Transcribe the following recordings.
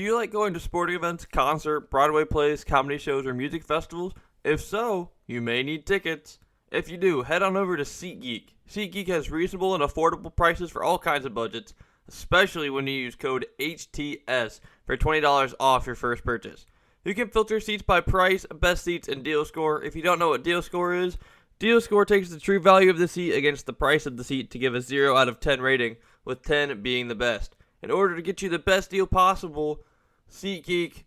Do you like going to sporting events, concert, Broadway plays, comedy shows, or music festivals? If so, you may need tickets. If you do, head on over to SeatGeek. SeatGeek has reasonable and affordable prices for all kinds of budgets, especially when you use code HTS for $20 off your first purchase. You can filter seats by price, best seats, and deal score. If you don't know what deal score is, deal score takes the true value of the seat against the price of the seat to give a 0 out of 10 rating, with 10 being the best. In order to get you the best deal possible, SeatGeek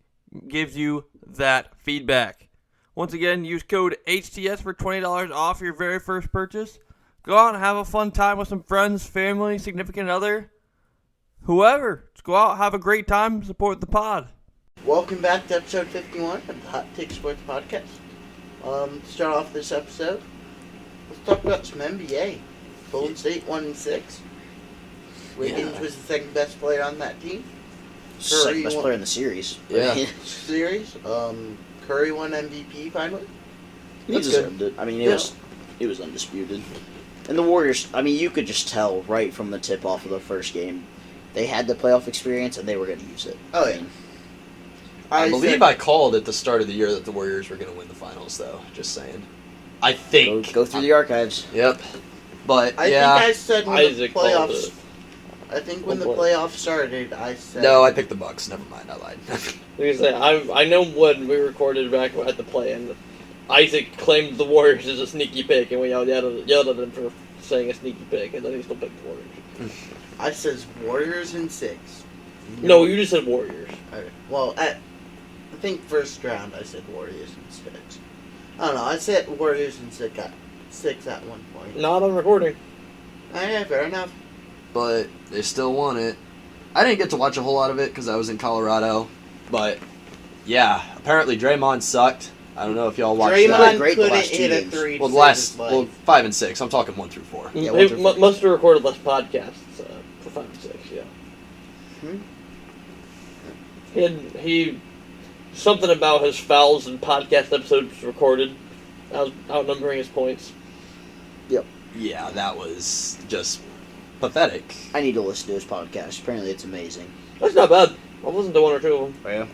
gives you that feedback. Once again, use code HTS for $20 off your very first purchase. Go out and have a fun time with some friends, family, significant other, whoever. Just go out, have a great time, support the pod. Welcome back to episode 51 of the Hot Take Sports Podcast. To start off this episode, let's talk about some NBA. Golden State 1-6. Wiggins was the second best player on that team. Second best player in the series. Yeah. Series. Curry won MVP finally. He deserved it. I mean, it was undisputed. And the Warriors, I mean, you could just tell right from the tip-off of the first game, they had the playoff experience and they were going to use it. Oh, yeah. I believe I called at the start of the year that the Warriors were going to win the finals, though. Just saying. I think. Go through the archives. Yep. But, I think I said when the playoffs... I think when the playoffs started, I said... No, I picked the Bucks. Never mind, I lied. I know when we recorded back at the play-in, Isaac claimed the Warriors as a sneaky pick, and we yelled at him for saying a sneaky pick, and then he still picked the Warriors. I says Warriors in 6. No, you just said Warriors. Okay. Well, I think first round I said Warriors in 6. I don't know, I said Warriors in 6 at one point. Not on recording. Yeah, fair enough. But they still won it. I didn't get to watch a whole lot of it because I was in Colorado. But, yeah, apparently Draymond sucked. I don't know if y'all watched that. Draymond couldn't hit a 3 Well, 5 and 6. I'm talking 1 through 4. Yeah, He must have recorded less podcasts for 5 and 6, yeah. He something about his fouls and podcast episodes recorded, outnumbering his points. Yep. Yeah, that was just pathetic. I need to listen to his podcast. Apparently it's amazing. That's not bad. I listened to 1 or 2 of them.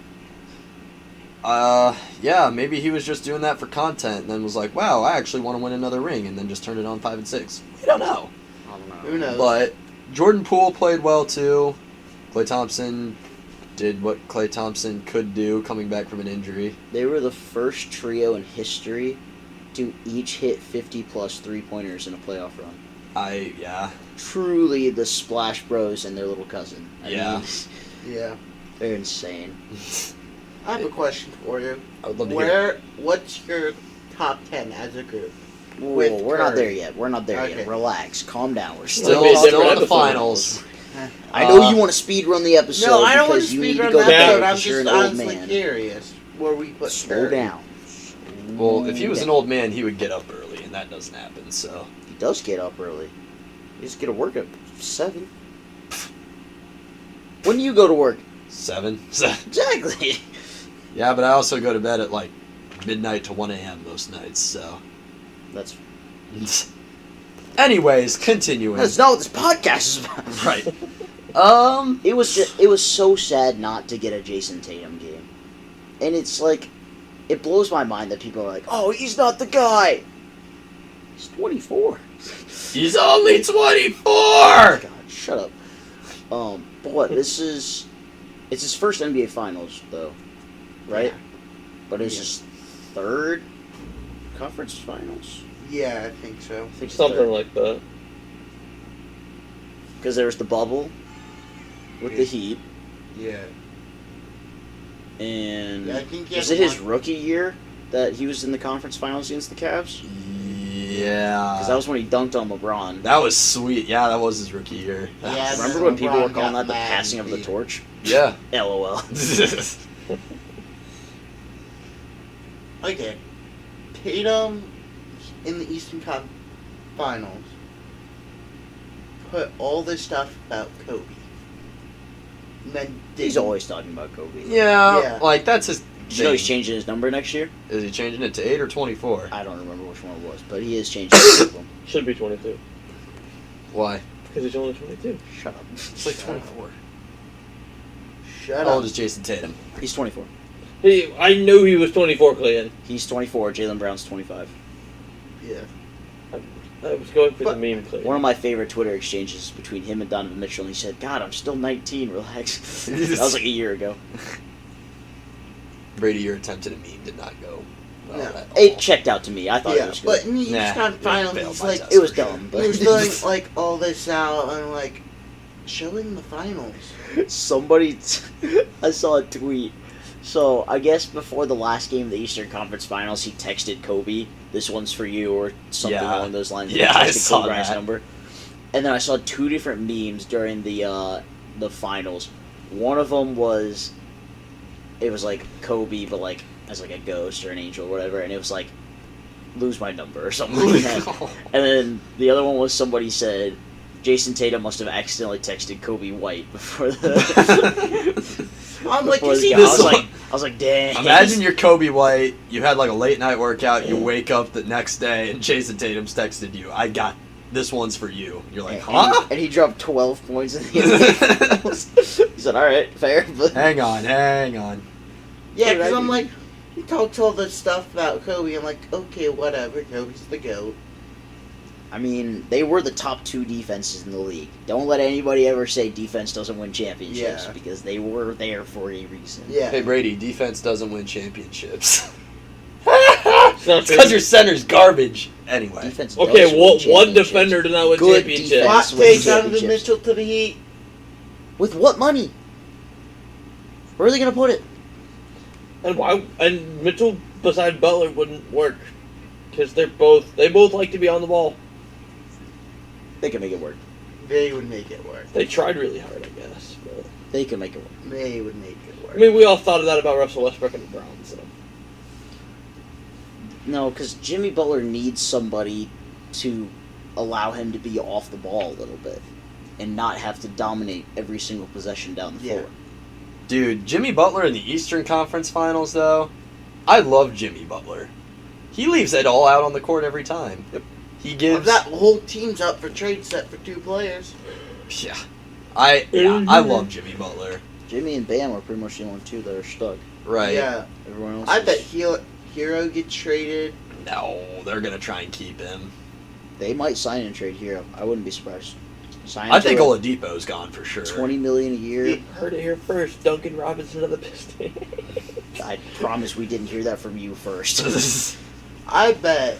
Yeah. Yeah, maybe he was just doing that for content and then was like, wow, I actually want to win another ring, and then just turned it on 5 and 6. We don't know. I don't know. Who knows? But Jordan Poole played well, too. Klay Thompson did what Klay Thompson could do coming back from an injury. They were the first trio in history to each hit 50-plus three-pointers in a playoff run. Yeah. Truly the Splash Bros and their little cousin. I mean, Yeah. they're insane. I have a question for you. I would love to hear. What's your top 10 as a group? Whoa, we're not Curry. there yet. We're not there Okay. yet. Relax. Calm down. We're Still Maybe a different in the episode. finals. I know you want to speed run the episode No, I don't want to because you need speed to run go that to bed episode. I'm because you're just an old honestly man. curious where we put Slow Curry. down. Well, if he was an old man, he would get up early, and that doesn't happen, so. He does get up early. He just get to work at 7. When do you go to work? 7? Exactly. Yeah, but I also go to bed at, like, midnight to 1 a.m. most nights, so. That's Anyways, continuing. that's not what this podcast is about. Right. It was so sad not to get a Jason Tatum game. And it's like, it blows my mind that people are like, oh, he's not the guy. He's 24. He's only 24! God, shut up. But what, it's his first NBA Finals, though, right? Yeah. But it's his third conference finals? Yeah, I think so. I think Something like that. Because there was the bubble with the Heat, Yeah. and Yeah, I think he was had it his one- rookie year that he was in the conference finals against the Cavs? Yeah. Because that was when he dunked on LeBron. That was sweet. Yeah, that was his rookie year. Yeah, Remember when people were LeBron calling got that the mad passing and of the beat torch? Yeah. LOL. Okay. Tatum in the Eastern Conference Finals put all this stuff about Kobe. And then He's always talking about Kobe. Yeah, Yeah. like, that's his Did you know he's thing. changing his number next year? Is he changing it to 8 or 24? I don't remember which one it was, but he is changing both of them. Should be 22. Why? Because he's only 22. Shut up. It's like 24. Shut How old up. is Jason Tatum? He's 24. I knew he was 24, Clean. He's 24. Jalen Brown's 25. Yeah. I was going for But- the meme, Clean. One of my favorite Twitter exchanges is between him and Donovan Mitchell, and he said, "God, I'm still 19. Relax." That was like a year ago. Brady, your attempt at a meme did not go well No. at all. It checked out to me. I thought it Yeah, was but good. in the Nah, Eastern it Finals, failed he's my like, test. It was for sure. dumb, he but was doing like all this out and like showing the finals. somebody. I saw a tweet. So I guess before the last game of the Eastern Conference Finals, he texted Kobe, "This one's for you," or something Yeah. along those lines. Yeah, He I texted saw Kobe Bryant's that. number. And then I saw two different memes during the finals. One of them was, it was like Kobe, but like as like a ghost or an angel or whatever, and it was like, "Lose my number" or something like that. And then the other one was somebody said, Jason Tatum must have accidentally texted Kobe White before the. I'm like, before is the he? game. I was like, dang. Imagine you're Kobe White, you had like a late night workout, you wake up the next day, and Jason Tatum's texted you, "I got this one's for you." You're like, huh? And he dropped 12 points in the NBA Finals. He said, "All right, fair." But Hang on. Yeah, What did because I I'm do? like, he talks all this stuff about Kobe. I'm like, okay, whatever. Kobe's the GOAT. I mean, they were the top two defenses in the league. Don't let anybody ever say defense doesn't win championships, Yeah. because they were there for a reason. Yeah. Hey Brady, defense doesn't win championships. It's not true. Because your center's garbage. Anyway. Defense does Okay, win one championships. defender did not win Good championship. defense. Hot win take Donovan championships. Mitchell to the Heat. With what money? Where are they going to put it? And why? And Mitchell beside Butler wouldn't work because they both like to be on the ball. They can make it work. They would make it work. They tried really hard, I guess. But, They can make it work. They would make it work. I mean, we all thought of that about Russell Westbrook and the Browns. So. No, because Jimmy Butler needs somebody to allow him to be off the ball a little bit and not have to dominate every single possession down the floor. Dude, Jimmy Butler in the Eastern Conference Finals, though, I love Jimmy Butler. He leaves it all out on the court every time. Yep. He gives... That whole team's up for trade set for 2 players. Yeah. I love Jimmy Butler. Jimmy and Bam are pretty much the only two that are stuck. Right. Yeah. Everyone else I is- bet Hero gets traded. No, they're going to try and keep him. they might sign and trade Hero. I wouldn't be surprised. Sign I think to Oladipo's gone for sure. $20 million a year. You heard it here first. Duncan Robinson of the Pistons. I promise we didn't hear that from you first. I bet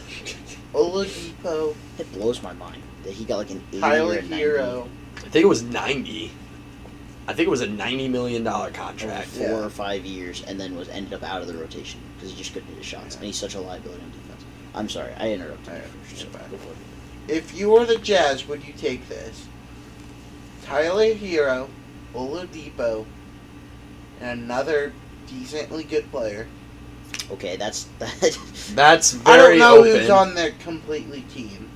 Oladipo, It blows my mind that he got like an 80 or Tyler a 90 Hero. I think it was 90. I think it was a $90 million over contract. 4 Yeah. or 5 years, and then ended up out of the rotation because he just couldn't hit his shots, and he's such a liability on defense. I'm sorry, I interrupted you Alright, first. you're fine. Go for it. If you were the Jazz, would you take this? Tyler Hero, Oladipo, and another decently good player. Okay, that's that. That's I very don't know open. who's on their completely team.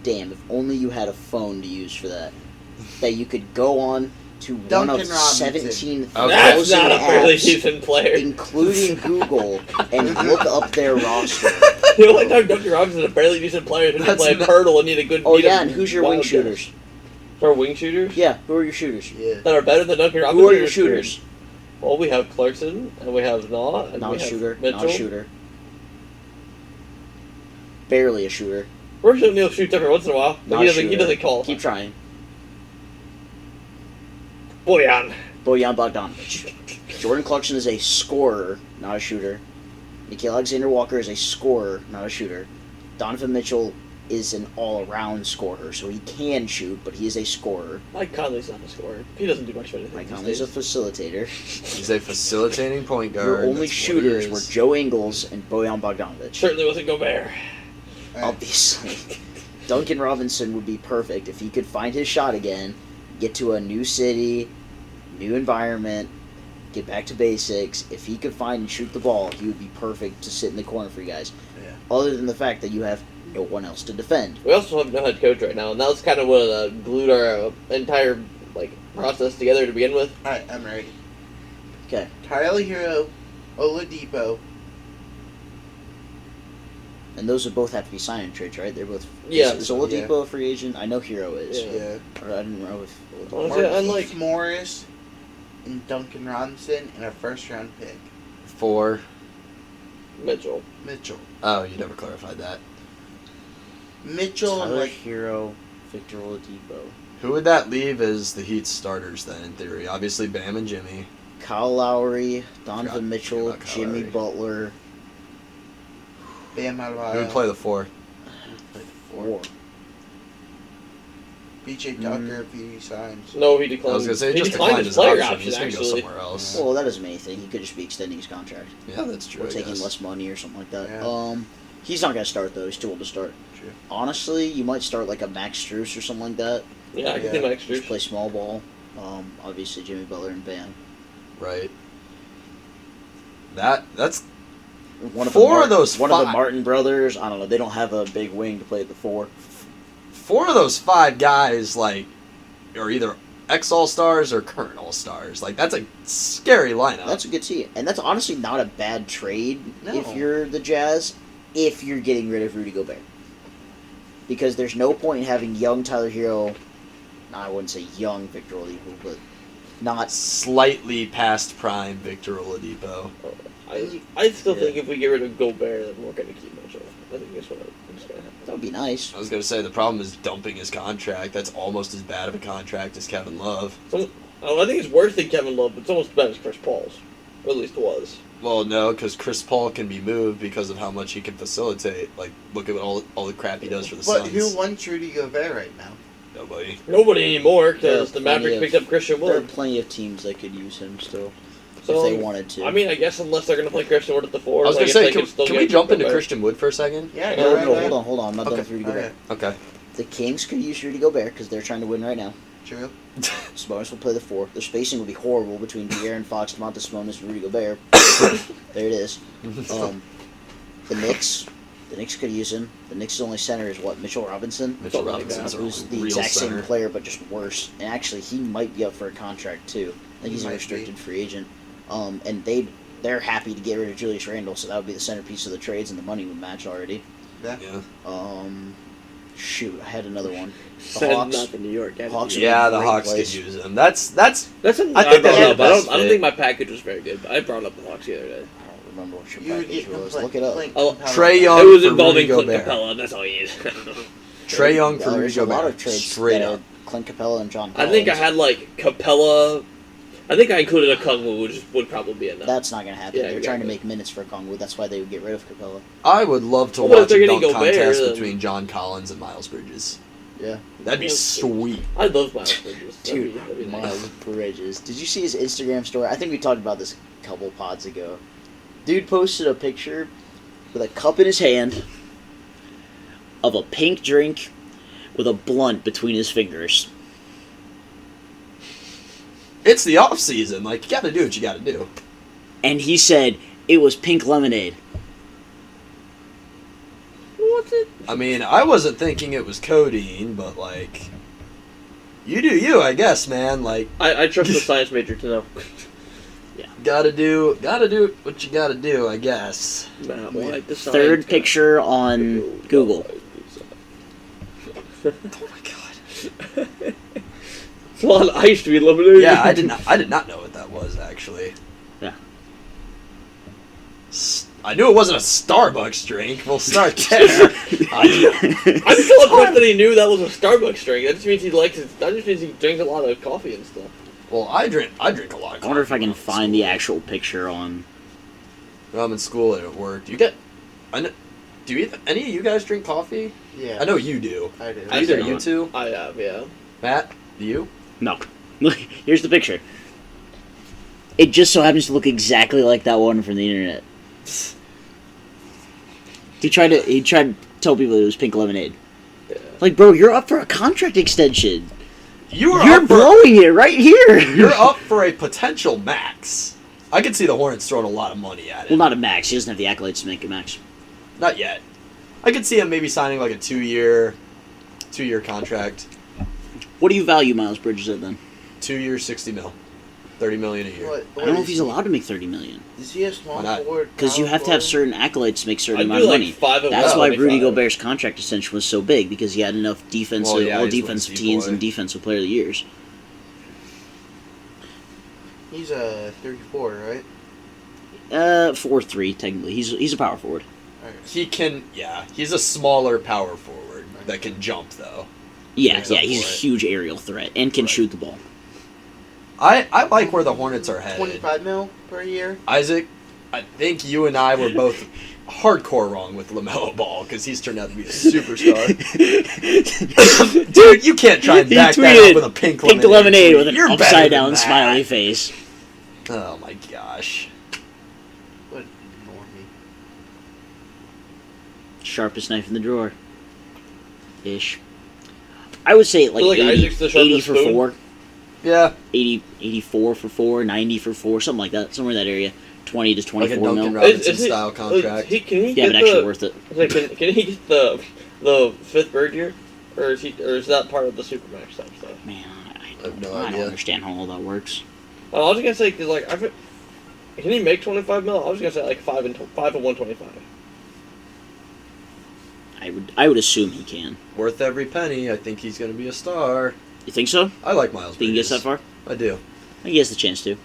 Damn, if only you had a phone to use for that. That you could go on to one Duncan of Robinson. 17,000 That's not a fairly apps, decent player. including Google, and look up their roster. The only time Duncan Robinson is a fairly decent player is when you That's play not- Hurdle and need a good. Oh need a yeah, and who's your wing wild guy. shooters? Our wing shooters? Yeah, who are your shooters? Yeah. That are better than Duncan Robinson. Who are or your just shooters? Green? Well, we have Clarkson, and we have Naw, and Not we a have shooter. Mitchell. Not a shooter. Barely a shooter. Royce O'Neal shoots every once in a while, but Not he a doesn't. He shooter. doesn't call. Keep trying. Boyan. Bojan Bogdanovic. Jordan Clarkson is a scorer, not a shooter. Nikhil Alexander-Walker is a scorer, not a shooter. Donovan Mitchell is an all-around scorer, so he can shoot, but he is a scorer. Mike Conley's not a scorer. He doesn't do much of anything. Mike these Conley's a days. facilitator. He's a facilitating point guard. Your only That's what he shooters were is. Joe Ingles and Bojan Bogdanovic. Certainly wasn't Gobert. Obviously. Duncan Robinson would be perfect if he could find his shot again, get to a new city, new environment, get back to basics. If he could find and shoot the ball, he would be perfect to sit in the corner for you guys. Yeah. Other than the fact that you have no one else to defend. We also have no head coach right now, and that was kind of what glued our entire process together to begin with. Alright, I'm ready. Okay. Tyler Hero, Oladipo. And those would both have to be signing trades, right? They're both. Yeah. Is Oladipo a free agent? I know Hero is. Yeah. Yeah. Or I didn't know if. Honestly, and Marquise Morris and Duncan Robinson, and a first-round pick. For Mitchell. Mitchell. oh, you never clarified that. Mitchell and Tyler like Hero, Victor Oladipo, Who would that leave as the Heat's starters then? In theory, obviously Bam and Jimmy. Kyle Lowry, Forgot Donovan Mitchell, about Kyle Jimmy Lowry. Butler. Bam Who would Adebayo, play the 4? Four. PJ Tucker if he signs. No, he declined. I was gonna say he just declined declined his his player option. option, He's gonna go actually. somewhere else. Well, that doesn't mean anything. He could just be extending his contract Yeah, that's true. or I taking guess. less money or something like that. Yeah. He's not gonna start though. He's too old to start. True. Honestly, you might start like a Max Strus or something like that. Yeah, I can Yeah. see Max Just Strus. play small ball. Obviously Jimmy Butler and Bam. Right. That's One of Four the of those one of the five- Martin brothers. I don't know. They don't have a big wing to play at the 4. 4 of those 5 guys like are either ex All Stars or current All Stars. Like that's a scary lineup. That's a good team, and that's honestly not a bad trade No. if you're the Jazz. If you're getting rid of Rudy Gobert, because there's no point in having young Tyler Hero. I wouldn't say young Victor Oladipo, but not. slightly past prime Victor Oladipo. I still Yeah. think if we get rid of Gobert, then we're going to keep Mitchell. I think that's what's going to happen. That would be nice. I was gonna say the problem is dumping his contract. That's almost as bad of a contract as Kevin Love. I think it's worse than Kevin Love, but it's almost as bad as Chris Paul's. Or at least it was. Well, no, because Chris Paul can be moved because of how much he can facilitate. Like, look at all the crap he does for the But Suns. who wants Rudy Gobert right now? Nobody. Nobody anymore, There are because the plenty Mavericks of- picked up Christian There are Wood. plenty of teams that could use him still So, if they wanted to. I mean, I guess unless they're going to play Christian Wood at the 4. I was like, gonna if say, they can, still can get we jump into Gobert. Christian Wood for a second? Yeah, no, right no, there. hold on. I'm not done Okay. with Rudy Oh, Gobert. yeah. Okay. The Kings could use Rudy Gobert because they're trying to win right now. True. Sabonis will play the 4. Their spacing would be horrible between De'Aaron Fox, Domantas Sabonis, and Rudy Gobert. There it is. The Knicks could use him. The Knicks' only center is what, Mitchell Robinson? Mitchell Something like Robinson's that. a Who's the real exact center. same player but just worse. And actually, he might be up for a contract too. I think he's a Might restricted free agent. And they're happy to get rid of Julius Randle, so that would be the centerpiece of the trades, and the money would match already. Yeah. Yeah. Shoot, I had another one. Send Hawks. not to New York. Hawks Yeah, Yeah, the Great Hawks place. could use him. That's that's I I think brought that's it up. the I best don't fit. think my package was very good, but I brought up the Hawks the other day. I don't remember what your You would package get was. Clint- Look it up. Clint Oh, Capella. Trae Young. It was for involving Rudy Clint Gobert. Capella. That's all you need. Trey Young for Well, Rudy there's a lot Gobert. of trades Straight that up. had Clint Capella and John I Collins. think I had like Capella. I think I included a Kungwu, which would probably be enough. That's not going to happen. Yeah, They're trying to exactly. make minutes for Kongwu. That's why they would get rid of Capella. I would love to Well, if watch they're a getting dunk Gobert, contest then- between John Collins and Miles Bridges. Yeah. That'd be Yeah. sweet. I love Miles Bridges. Dude, that'd be nice. Miles Bridges. Did you see his Instagram story? I think we talked about this a couple pods ago. Dude posted a picture with a cup in his hand of a pink drink with a blunt between his fingers. It's the off season. Like you got to do what you got to do. And he said it was pink lemonade. What's it? I mean, I wasn't thinking it was codeine, but like, you do you, I guess, man. Like, I trust the science major to know. gotta do what you gotta do, I guess. Nah, well, like the Third science guy. picture on Google. Oh my god. It's a lot of ice to be lemonade. Yeah, I did not know what that was actually. Yeah. I knew it wasn't a Starbucks drink. We'll start there. I'm still impressed that he knew that was a Starbucks drink. That just means he likes it. That just means he drinks a lot of coffee and stuff. Well, I drink a lot of coffee. I wonder if I can when I'm in find the school. actual picture on. When I'm in school and at work. Do you get? Any of you guys drink coffee? Yeah. I know you do. I do. I Either do you not. two, I have, yeah. Matt. Do you? No. Look, here's the picture. It just so happens to look exactly like that one from the internet. He tried to tell people it was pink lemonade. Yeah. Like, bro, you're up for a contract extension. You're You're up for, blowing it right here. You're up for a potential max. I could see the Hornets throwing a lot of money at it. Well, not a max. He doesn't have the accolades to make a max. Not yet. I could see him maybe signing like a two-year contract. What do you value Miles Bridges at then? 2 years, 60 mil, 30 million a year. I don't know if he's allowed to make $30 million Is he a small Why not? forward? because you power have to have forward? certain accolades to make certain I'd amount do of like money. 5 of That's them. why I'd make Rudy 5. Gobert's contract extension was so big because he had enough defensive, Well, yeah, all he's defensive Lindsey teams boy. and defensive player of the years. He's a 34, right? 4'3", technically. He's a power forward. He can, he's a smaller power forward that can jump, though. Yeah, Makes up he's a for it. huge aerial threat and can shoot the ball. I like where the Hornets are headed. 25 mil per year. Isaac, I think you and I were both hardcore wrong with LaMelo Ball because he's turned out to be a superstar. Dude, you can't try and He back that tweeted up with a pink lemonade with an You're better upside than down that. smiley face. Oh my gosh. What normie. Sharpest knife in the drawer. Ish. I would say like, Feel like 80, Isaac's the sharpest 80 for spoon. 4. Yeah, 80, 84 for 4, 90 for 4, something like that. Somewhere in that area. 20 to like a 24 Duncan mil. Robinson Is he- style contract. Can he Yeah, get but actually the, worth it. like, can he get the fifth bird year, or is that part of the supermax type stuff? Man, I have no I don't idea. understand how all that works. I was gonna say because like can he make 25 mil? I was gonna say like 5 and 125. I would assume he can. Worth every penny. I think he's going to be a star. You think so? I like Miles Think he gets Bridges. that far? I do. I think he has the chance to.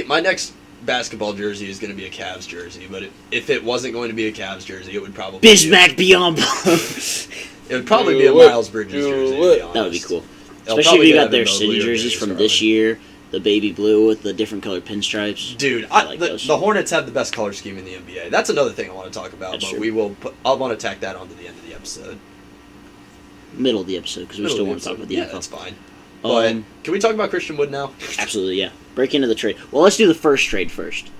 My next basketball jersey is going to be a Cavs jersey, but if it wasn't going to be a Cavs jersey, it would probably Bismack beyond. It would probably be a Do it. Miles Bridges Do jersey. it. To be honest. That would be cool. They'll Especially probably if you get got their Evan city Mobley or jerseys Darius from Garland. this year, the baby blue with the different colored pinstripes. Dude, I like those. the Hornets have the best color scheme in the NBA. That's another thing I want to talk about, That's but true. we will I want to tack that onto the end of the episode. Middle of the episode, because we Middle still of want to talk about the Yeah, NFL. that's fine. But can we talk about Christian Wood now? Absolutely, yeah. Break into the trade. Well, let's do the first trade first.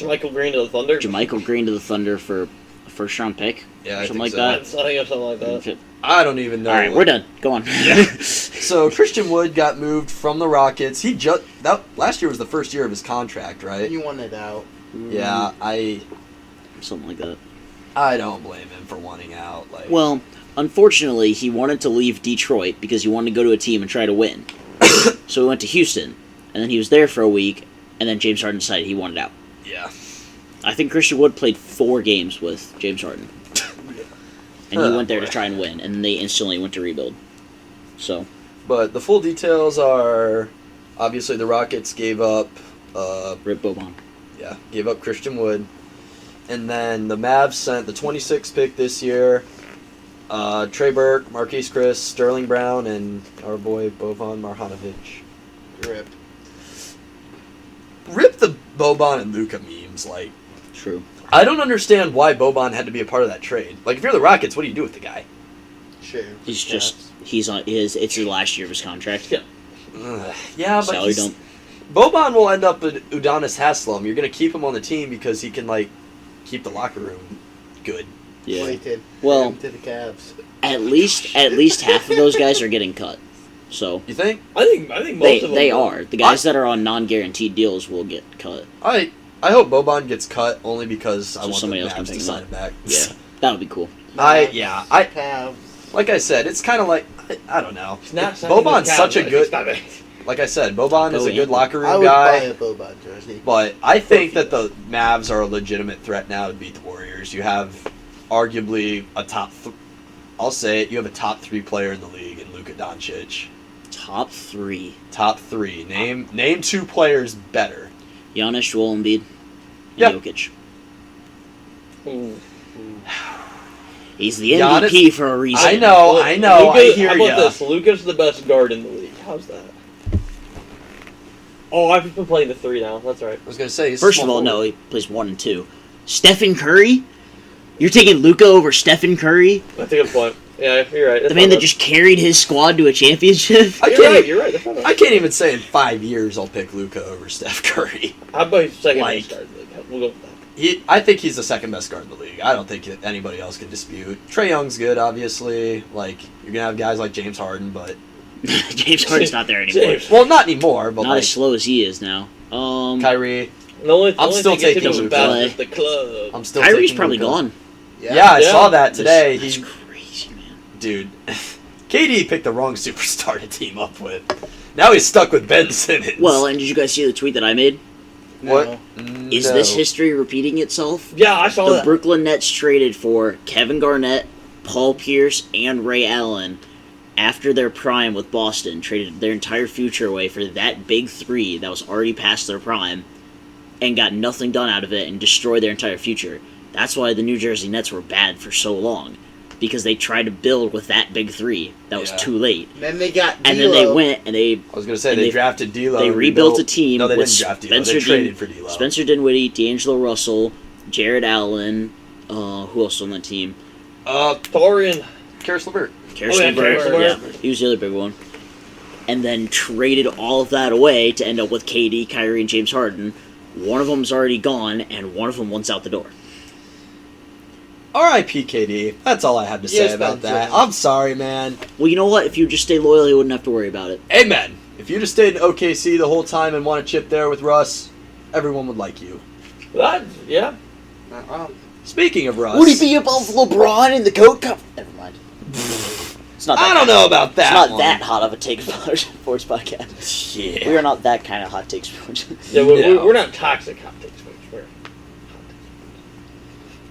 Michael Green to the Thunder. Jermichael Green to the Thunder for a first round pick. Yeah, I something think like so. that. I think it's something like that. I don't even know. All right, we're done. Go on. So Christian Wood got moved from the Rockets. Last year was the first year of his contract, right? You want it out. Yeah, Something like that. I don't blame him for wanting out. Like, Well, unfortunately, he wanted to leave Detroit because he wanted to go to a team and try to win. So he went to Houston, and then he was there for a week, and then James Harden decided he wanted out. yeah. I think Christian Wood played 4 games with James Harden. And he Oh, went there to boy. try and win, and then they instantly went to rebuild. So, But the full details are obviously the Rockets gave up Rip Boban. gave up Christian Wood. And then the Mavs sent the 26th pick this year. Trey Burke, Marquise Chris, Sterling Brown, and our boy Boban Marjanovic. Rip. Rip the Boban and Luka memes. Like, True. I don't understand why Boban had to be a part of that trade. Like, if you're the Rockets, what do you do with the guy? Sure. He's on it's the last year of his contract. Yeah. Yeah, but Salary dump. Boban will end up with Udonis Haslem. You're going to keep him on the team because he can, like, keep the locker room good. Yeah. Waited. Well- to the Cavs. At least half of those guys are getting cut. So You think? I think most they of them they will. are. The guys that are on non-guaranteed deals will get cut. I hope Boban gets cut only because I So want the somebody else can Mavs pick to him sign up. him back. Yeah. That would be cool. Cavs. Like I said, it's kind of like, I don't know. He's not signing with Boban's the Cavs, such a but good, he's not- like I said, Boban is a yeah. good locker I room would buy guy. a Boban jersey. But I think that the Mavs are a legitimate threat now to beat the Warriors. You have arguably I'll say it, you have a top 3 player in the league in Luka Doncic. Top 3. Top 3. Name 2 players better. Giannis, Joel Embiid, and Yeah. Jokic. Ooh. He's the Giannis- MVP for a reason. I know, Luka, I hear how about ya. this? Luka's the best guard in the league. How's that? Oh, I've been playing the 3 now. That's right. I was going to say, he's First of all, no, he plays 1 and 2. Stephen Curry? You're taking Luka over Stephen Curry? That's a good point. Yeah, you're right. The man that just carried his squad to a championship? I You're can't, right. You're right. That's not bad. I can't even say in 5 years I'll pick Luka over Steph Curry. How about he's second Like- best guard in the league? We'll go with that. I think he's the second best guard in the league. I don't think anybody else can dispute. Trey Young's good, obviously. Like, you're going to have guys like James Harden, but... James Harden's not there anymore. James. Well, not anymore, but Not like as slow as he is now. Kyrie. The only I'm still thing taking him Luka. back is the club. I'm still Kyrie's taking probably Luka. gone. Yeah, I Yeah. saw that today. That's He, crazy, man. dude, KD picked the wrong superstar to team up with. Now he's stuck with Ben Simmons. Well, and did you guys see the tweet that I made? what? Is this history repeating itself? Yeah, I saw The that. Brooklyn Nets traded for Kevin Garnett, Paul Pierce, and Ray Allen after their prime with Boston, traded their entire future away for that big three that was already past their prime, and got nothing done out of it and destroyed their entire future. That's why the New Jersey Nets were bad for so long. Because they tried to build with that big three. That was too late. Then they got D'Lo. And then they went and they... I was going to say, they drafted D'Lo. They rebuilt a team. No, they with didn't draft D'Lo. Spencer They traded for D'Lo. Spencer Dinwiddie, D'Angelo Russell, Jared Allen, who else on that team? Torian. Karis LeVert. Karis yeah, LeVert. Karis Yeah, LeVert. he was the other big one. And then traded all of that away to end up with KD, Kyrie, and James Harden. One of them's already gone, and one of them wants out the door. R.I.P. KD. That's all I have to say about that. I'm sorry, man. Well, you know what? If you just stay loyal, you wouldn't have to worry about it. Amen. If you just stayed in OKC the whole time and want to chip there with Russ, everyone would like you. Yeah. Not wrong. Speaking of Russ... Would he be above LeBron in the GOAT Cup? Never mind. It's not that I don't know about that It's not one. that hot of a take sports podcast. Yeah. We are not that kind of hot take sports. Yeah, we're not toxic hot takes, folks. We're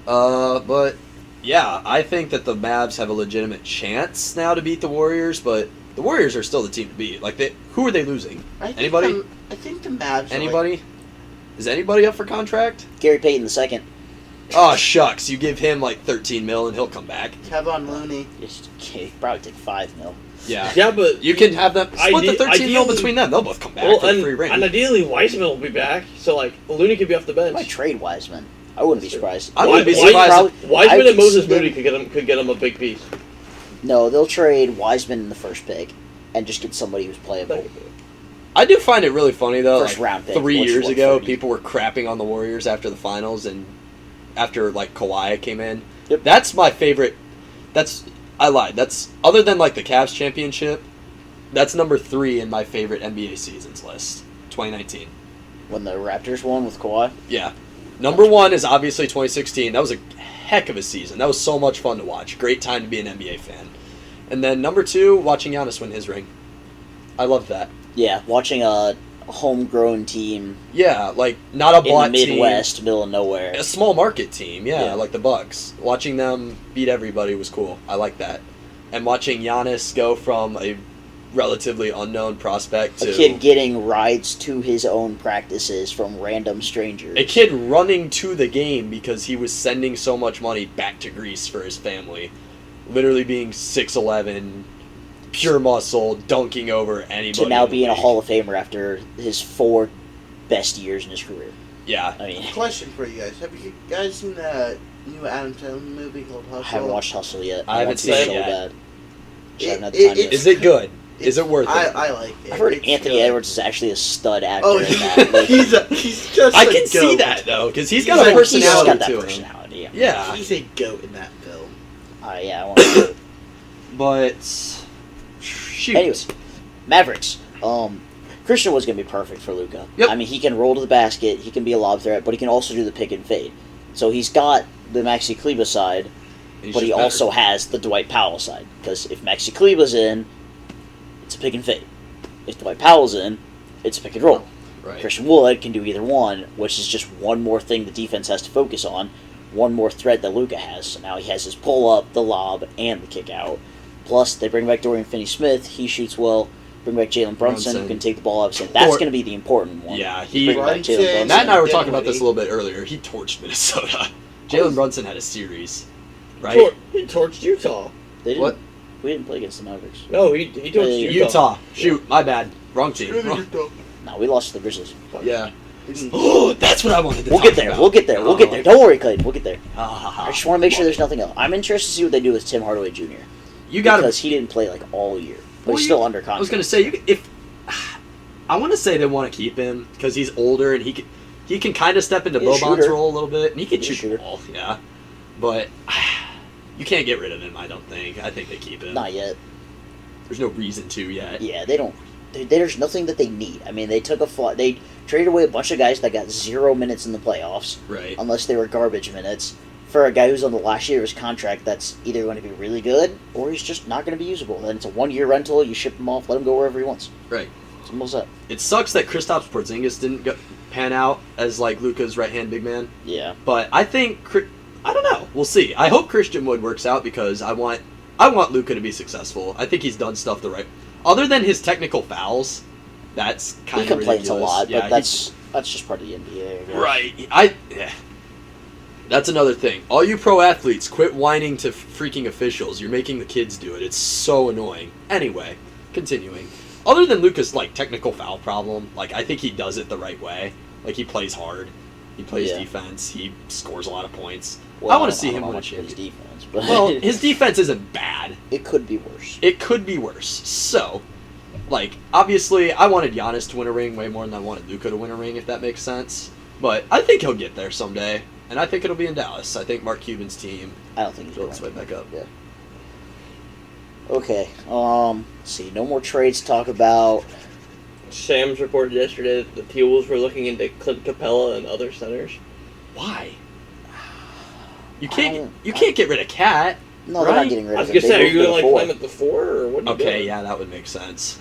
But yeah, I think that the Mavs have a legitimate chance now to beat the Warriors, but the Warriors are still the team to beat. Like, who are they losing? Anybody? I think the Mavs. Anybody? Is anybody up for contract? Gary Payton II. Oh shucks, you give him like 13 mil and he'll come back. Kevin Looney. Probably take $5 million. Yeah. Yeah, but You can have them split the 13 mil ideally- between them. They'll both come back well, for the free ring. and ideally Wiseman will be back, so like Looney could be off the bench. Might trade Wiseman. I wouldn't be surprised. I wouldn't be Wi- surprised. Wiseman I and Moses could see Moody could get him a big piece. No, they'll trade Wiseman in the first pick and just get somebody who's playable. I do find it really funny though. First round pick, 3 which years what, ago, 30? people were crapping on the Warriors after the finals and after like Kawhi came in. Yep. That's my favorite. I lied. That's other than like the Cavs championship. That's number 3 in my favorite NBA seasons list. 2019. When the Raptors won with Kawhi. Yeah. Number 1 is obviously 2016. That was a heck of a season. That was so much fun to watch. Great time to be an NBA fan. And then number 2, watching Giannis win his ring. I loved that. Yeah, watching a homegrown team Yeah, like not a in the bot team. Midwest, middle of nowhere. A small market team, Yeah. like the Bucks. Watching them beat everybody was cool. I like that. And watching Giannis go from a relatively unknown prospect A to kid getting rides to his own practices from random strangers. a kid running to the game because he was sending so much money back to Greece for his family. Literally being 6'11", pure muscle, dunking over anybody. to now in the being a league. Hall of Famer after his 4 best years in his career. Yeah. I mean, Question for you guys: have you guys seen the new Adam Sandler movie called Hustle? I haven't watched Hustle yet. I haven't want to seen it so yet. bad. Just haven't had It- the time yet. Is it good? Is it worth it? I like it. I've heard It's Anthony good. Edwards is actually a stud actor Oh, in that. Like, he's just. I a can see goat. that though, because he's He's got a like- he's just personality got that to him. personality. Yeah. Yeah, He's a goat in that film. Yeah, I want to. but shoot. Anyways, Mavericks. Christian was going to be perfect for Luka. Yep. I mean, he can roll to the basket, he can be a lob threat, but he can also do the pick and fade. So he's got the Maxi Kleba side, He's but he just better. also has the Dwight Powell side. Because if Maxi Kleba's in, it's a pick and fade. If Dwight Powell's in, it's a pick and roll. right. Christian Wood can do either one, which is just one more thing the defense has to focus on, one more threat that Luka has. So now he has his pull-up, the lob, and the kick-out. Plus, they bring back Dorian Finney-Smith. He shoots well. Bring back Jalen Brunson, who can take the ball out of his hand. That's Or- going to be the important one. Yeah, Bring back Jalen Brunson- Brunson. Matt and I were talking Dinwiddie. about this a little bit earlier. He torched Minnesota. Jalen Brunson had a series, right? He torched Utah. They didn't, What? We didn't play against the Mavericks. No, he torched Yeah, Utah. Utah. Shoot, my bad. Wrong team. No, we lost to the Grizzlies. Yeah. Oh, that's what I wanted to We'll talk get there. about. We'll get there. We'll get there. Don't worry, Clayton. We'll get there. I just want to make sure there's nothing else. I'm interested to see what they do with Tim Hardaway Jr. You got Because he didn't play like all year, but Well, he's you- still under contract. I was gonna say if I want to say they want to keep him because he's older and he can kind of step into He's a Boban's shooter. role a little bit and he can He's a shoot shooter. the ball. Yeah, but you can't get rid of him. I don't think. I think they keep him. Not yet. There's no reason to yet. Yeah, they don't. There's nothing that they need. I mean, they took a fly. They traded away a bunch of guys that got 0 minutes in the playoffs, Right. unless they were garbage minutes, for a guy who's on the last year of his contract that's either going to be really good or he's just not going to be usable. Then it's a 1-year rental. You ship him off, let him go wherever he wants. Right. Simple as that. It sucks that Kristaps Porzingis didn't pan out as like Luka's right hand big man. Yeah. But I think I don't know. We'll see. I hope Christian Wood works out because I want I want Luka to be successful. I think he's done stuff the right. Other than his technical fouls, that's kind He of complains ridiculous. a lot, Yeah, but that's just part of the NBA. I guess. right. That's another thing. All you pro athletes, quit whining to freaking officials. You're making the kids do it. It's so annoying. Anyway, continuing. Other than Luka's like technical foul problem, like I think he does it the right way. Like he plays hard. He plays defense. He scores a lot of points. Well, I want to see him win win a his championship. defense, but Well, his defense isn't bad. it could be worse. It could be worse. So, like, obviously, I wanted Giannis to win a ring way more than I wanted Luka to win a ring, if that makes sense. But I think he'll get there someday, and I think it'll be in Dallas. I think Mark Cuban's team I don't think he's will going its way back up. Yeah. Okay. Let's see. No more trades to talk about. Shams reported yesterday that the T-Wolves were looking into Clint Capella and other centers. Why? You I can't get rid of Cat. No, they're Right? not getting rid I of was him. gonna say, are you moved gonna to like the play him four. at the 4 or what? Are you Okay, doing? yeah, that would make sense.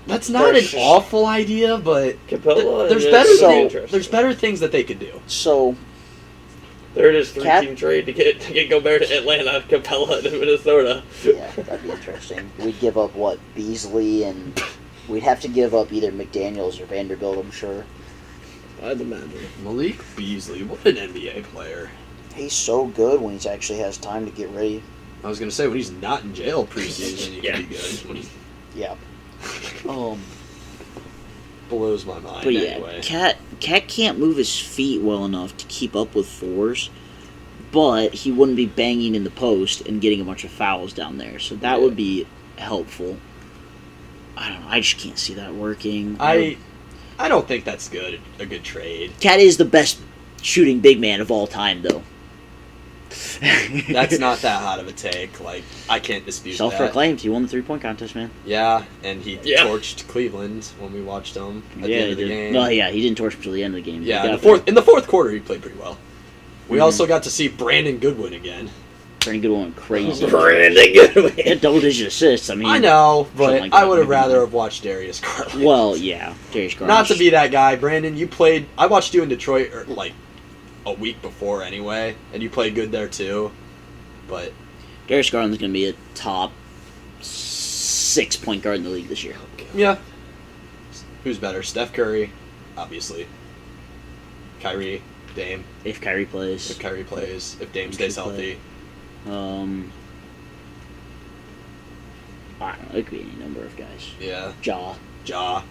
That's not There's- an awful idea, but Capella. there's is better really So- interesting. there's better things that they could do. So There it is, Cat- 3-team trade to get Gobert to Atlanta, Capella to Minnesota. yeah, that'd be interesting. We'd give up what Beasley, and we'd have to give up either McDaniels or Vanderbilt. I'm sure. I'd imagine. Malik Beasley, what an NBA player. He's so good when he actually has time to get ready. I was gonna say when he's not in jail preseason, he Yeah. can be good. When he Yeah. blows my mind. But yeah, Anyway, Cat can't move his feet well enough to keep up with fours, but he wouldn't be banging in the post and getting a bunch of fouls down there, so that would be helpful. I don't know. I just can't see that working. I don't think that's good. A good trade. Cat is the best shooting big man of all time, though. That's not that hot of a take. Like I can't dispute that. Self-proclaimed. He won the 3-point contest, man. Yeah, and he Yeah. torched Cleveland when we watched him at the Yeah, end he of the did. game. Well, yeah, he didn't torch until the end of the game. Yeah, He in got the fourth quarter he played pretty well. We also got to see Brandon Goodwin again. Pretty good one. Crazy. Brandon Goodwin. He had double-digit assists. I mean, I know, but something like I that, would have maybe rather not. have watched Darius Garland. Well, yeah, Darius Garland. Not to be that guy, Brandon. You played. I watched you in Detroit like a week before anyway, and you played good there too. But Darius Garland's going to be a top 6 point guard in the league this year. yeah, who's better? Steph Curry, obviously. Kyrie, Dame. If Kyrie plays. If Kyrie plays, if Dame If stays he healthy. I don't know. It could be any number of guys. Yeah, Ja. Ja.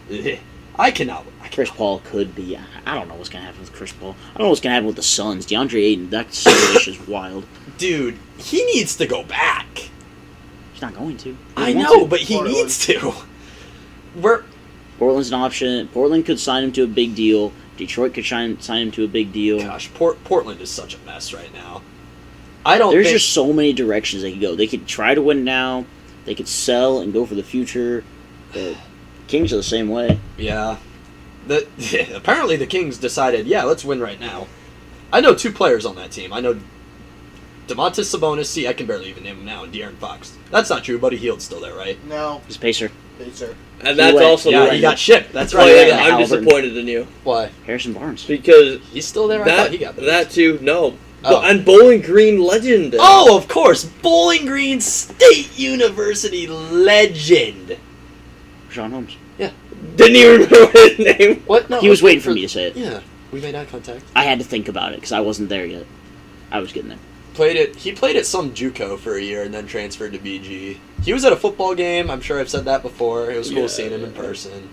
I cannot. Chris Paul could be. I don't know what's going to happen with Chris Paul. I don't know what's going to happen with the Suns. DeAndre Ayton, that situation is wild. Dude, he needs to go back. He's not going to. He I doesn't want know, to. but he Portland. needs to. We're Portland's an option. Portland could sign him to a big deal. Detroit could sign him to a big deal. gosh, Portland is such a mess right now. I don't. There's think, just so many directions they could go. They could try to win now. They could sell and go for the future. The Kings are the same way. Yeah. Apparently the Kings decided, yeah, let's win right now. I know 2 players on that team. I know Domantas Sabonis. See, I can barely even name him now. And De'Aaron Fox. That's not true. Buddy Hield's still there, right? No, He's a Pacer. Pacer. And that's went- also Yeah, the he got shipped. That's player right. that I'm Halliburton. disappointed in you. Why? Harrison Barnes. Because He's still there? I thought he got that too, no. Oh. And Bowling Green legend. Oh, of course. Bowling Green State University legend. Sean Holmes. Didn't even remember his name. What? No. He was waiting for me to say it. Yeah. We made eye contact. I had to think about it because I wasn't there yet. I was getting there. He played at some JUCO for a year and then transferred to BG. He was at a football game. I'm sure I've said that before. It was cool Yeah. seeing him in person.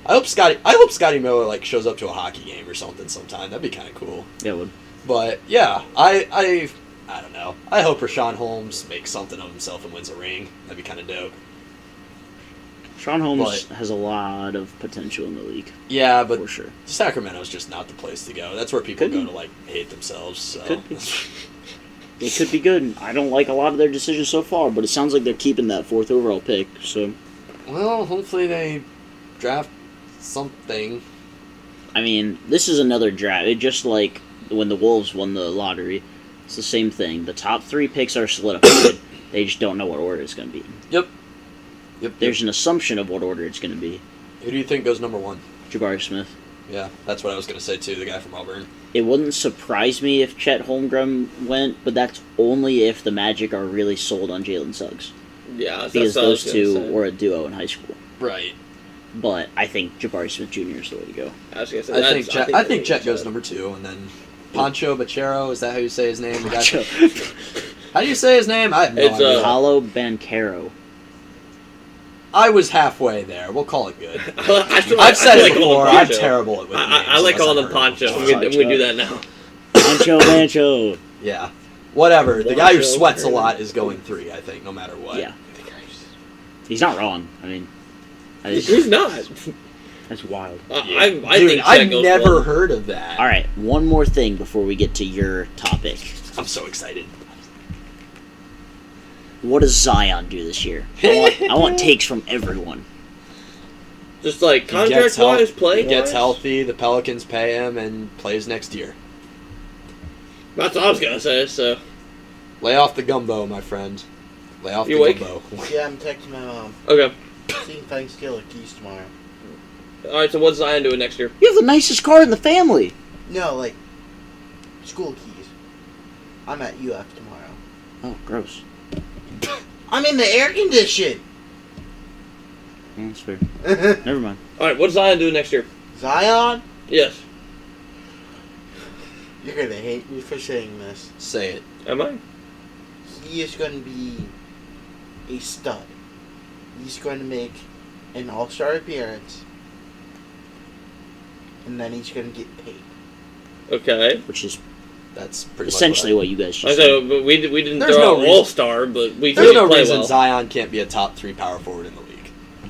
I hope Scotty Miller like shows up to a hockey game or something sometime. That'd be kind of cool. Yeah, it would. But yeah, I don't know. I hope Rashawn Holmes makes something of himself and wins a ring. That'd be kind of dope. Sean Holmes has a lot of potential in the league, Yeah, but for sure. Sacramento's just not the place to go. That's where people Could go be. to like hate themselves. So. Could be. It could be good. I don't like a lot of their decisions so far, but it sounds like they're keeping that 4th overall pick. So, Well, hopefully they draft something. I mean, this is another draft. It just like when the Wolves won the lottery. It's the same thing. The top 3 picks are solidified. They just don't know what order it's going to be. Yep. There's an assumption of what order it's going to be. Who do you think goes number 1? Jabari Smith. Yeah, that's what I was going to say, too, the guy from Auburn. It wouldn't surprise me if Chet Holmgren went, but that's only if the Magic are really sold on Jalen Suggs. Yeah, that's Because what I was those gonna two say. were a duo in high school. Right. But I think Jabari Smith Jr. is the way to go. I was gonna say, I think Chet goes number 2, and then Pancho Bachero, is that how you say his name? The guy Pancho. How do you say his name? I have no It's, idea. Paulo Banchero. I was halfway there. We'll call it good. I've I've said it before. I'm terrible at with names. I like unless calling I've him heard Poncho. them I'm before. gonna do that now. Pancho. Yeah. Whatever. The guy who Poncho, sweats a Brandon. lot is going 3, I think, no matter what. Yeah. He's not wrong. I mean, He's not. that's wild. I Dude, think Chet I've goes never one. heard of that. All right, one more thing before we get to your topic. I'm so excited. What does Zion do this year? I want takes from everyone. Just like He contract gets wise, He playing gets wise? healthy, the Pelicans pay him, and plays next year. That's what I was gonna say. So Lay off the gumbo, my friend. Lay off You the awake? gumbo. Yeah, I'm texting my mom. okay. Seeing if I can steal her keys tomorrow. All right. So what's Zion doing next year? You have the nicest car in the family. No, like, school keys. I'm at UF tomorrow. Oh, gross. I'm in the air condition! Yeah, that's fair. Never mind. All right. What's Zion doing next year? Zion? Yes. You're gonna hate me for saying this. Say it. Am I? He is going to be a stud. He's going to make an all-star appearance. And then he's going to get paid. Okay. Which is That's pretty essentially much what you guys I just said, said. but we didn't There's throw no out reason- All Star, but we There's did no play reason well. Zion can't be a top 3 power forward in the league.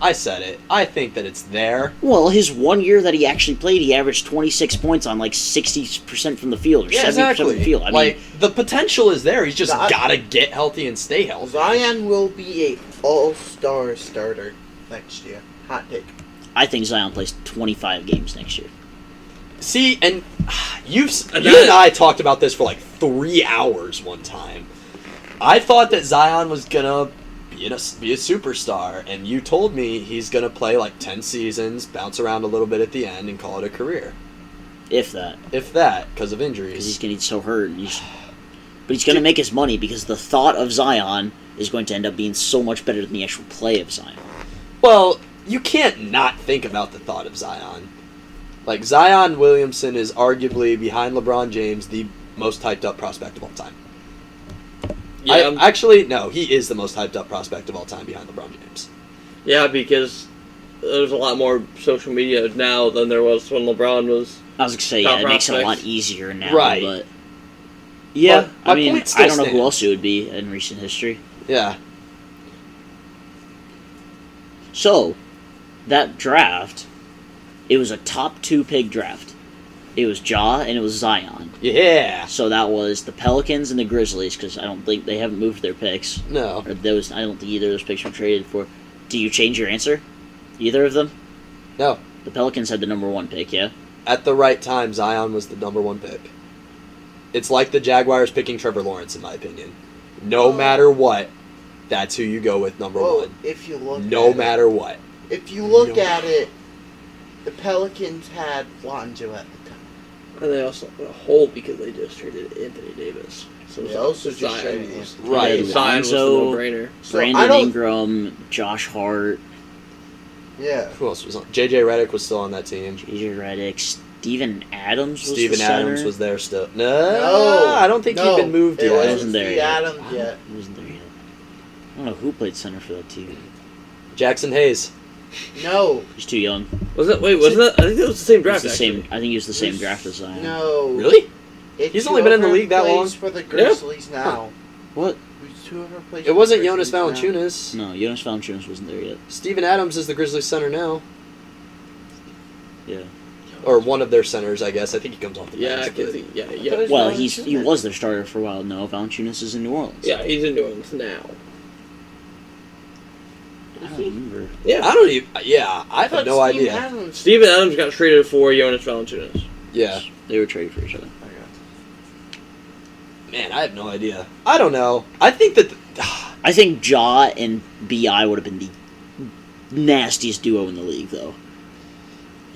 I said it. I think that it's there. Well, his 1 year that he actually played, he averaged 26 points on like 60% from the field or 70% from the field. I like, mean, the potential is there. He's just Zion- gotta get healthy and stay healthy. Zion will be a all-star starter next year. Hot take. I think Zion plays 25 games next year. See, and you And and I talked about this for like 3 hours one time. I thought that Zion was gonna be a superstar, and you told me he's gonna play like 10 seasons, bounce around a little bit at the end, and call it a career. If that. If that, because of Because he's injuries. going to get so hurt. But he's going to make his money because the thought of Zion is going to end up being so much better than the actual play of Zion. Well, you can't not think about the thought of Zion. Like, Zion Williamson is arguably, behind LeBron James, the most hyped up prospect of all time. Yeah, Actually, no, he is the most hyped up prospect of all time behind LeBron James. yeah, because there's a lot more social media now than there was when LeBron was. I was going to say, Top yeah, it makes it a lot prospects. easier now. Right. But yeah, But my I mean, point still I don't know who stands. else it would be in recent history. Yeah. So, that draft, it was a top 2 pick draft. It was Ja and it was Zion. Yeah. So that was the Pelicans and the Grizzlies, because I don't think they haven't moved their picks. No. Or those, I don't think either of those picks were traded for. Do you change your answer? Either of them? No. The Pelicans had the number 1 pick, yeah? At the right time, Zion was the number 1 pick. It's like the Jaguars picking Trevor Lawrence, in my opinion. No matter what, that's who you go with number Well, 1. if you look No at matter what. If you look No. at it, the Pelicans had Lonzo at the time. And they also had a hole because they just traded Anthony Davis. So They also just Zion traded was, Right. Yeah, Zion was the Lonzo, no-brainer. So, I Brandon don't- Ingram, Josh Hart, Yeah. Who else was on? J.J. Redick was still on that team. JJ Redick, Steven Adams was Steven the Adams center. was there still. No, No, I don't think no, he'd been moved it yet. wasn't wasn't there Steve yet. Adams yet. He wasn't there yet. I don't know who played center for that team. Jackson Hayes. No, He's too young. Was that? Wait, wasn't that? I think that was the same He's draft. the actually. same. I think he was the same draft as Zion. no. Really? It's He's only been in the whoever league that plays long? for the Grizzlies now. What? Who's whoever plays It for wasn't the Jonas Grizzlies now. Valanciunas. No, Jonas Valanciunas wasn't there yet. Steven Adams is the Grizzlies center now. Yeah. Or one of their centers, I guess. I think he comes off the Yeah, bench. because but- yeah. Well, Valanciunas. he was their starter for a while. No, Valanciunas is in New Orleans. Yeah, he's in New Orleans now. I don't remember. Yeah. I don't even. Yeah, I have thought no Steve idea. Adams- Steven Adams got traded for Jonas Valanciunas. Yeah. They were traded for each other. Man, I have no idea. I don't know. I think that. I think Ja and Bi would have been the nastiest duo in the league, though.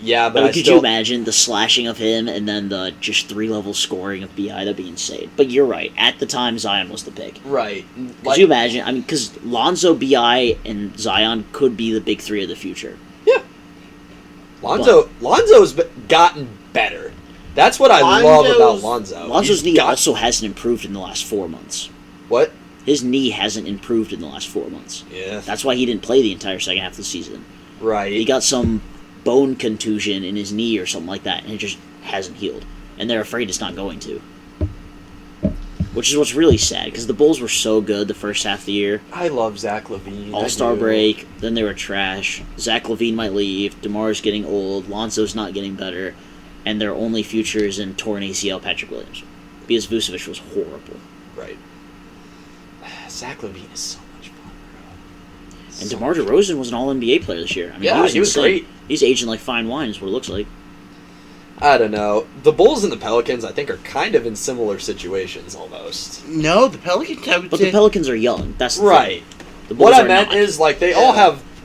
Yeah, but I mean, I could still... you imagine the slashing of him and then the just 3-level scoring of Bi? That'd be insane. But you're right. At the time, Zion was the pick. Right. Could you imagine? I mean, because Lonzo, Bi, and Zion could be the big three of the future. Yeah. Lonzo's gotten better. That's what I love about Lonzo. Lonzo's knee also hasn't improved in the last 4 months. What? His knee hasn't improved in the last 4 months. Yeah. That's why he didn't play the entire second half of the season. Right. He got some bone contusion in his knee or something like that, and it just hasn't healed. And they're afraid it's not going to. Which is what's really sad, because the Bulls were so good the first half of the year. I love Zach LaVine. All-Star break, then they were trash. Zach LaVine might leave. DeMar's getting old. Lonzo's not getting better. And their only future is in torn ACL Patrick Williams. Because Vucevic was horrible. Right. Zach LaVine is so much fun, bro. And DeMar DeRozan was an All-NBA player this year. I mean, Yeah, he was insane. great. He's aging like fine wine is what it looks like. I don't know. The Bulls and the Pelicans, I think, are kind of in similar situations almost. No, the Pelicans have But the Pelicans are young. That's the Right. thing. The Bulls What I are meant not. is, like, they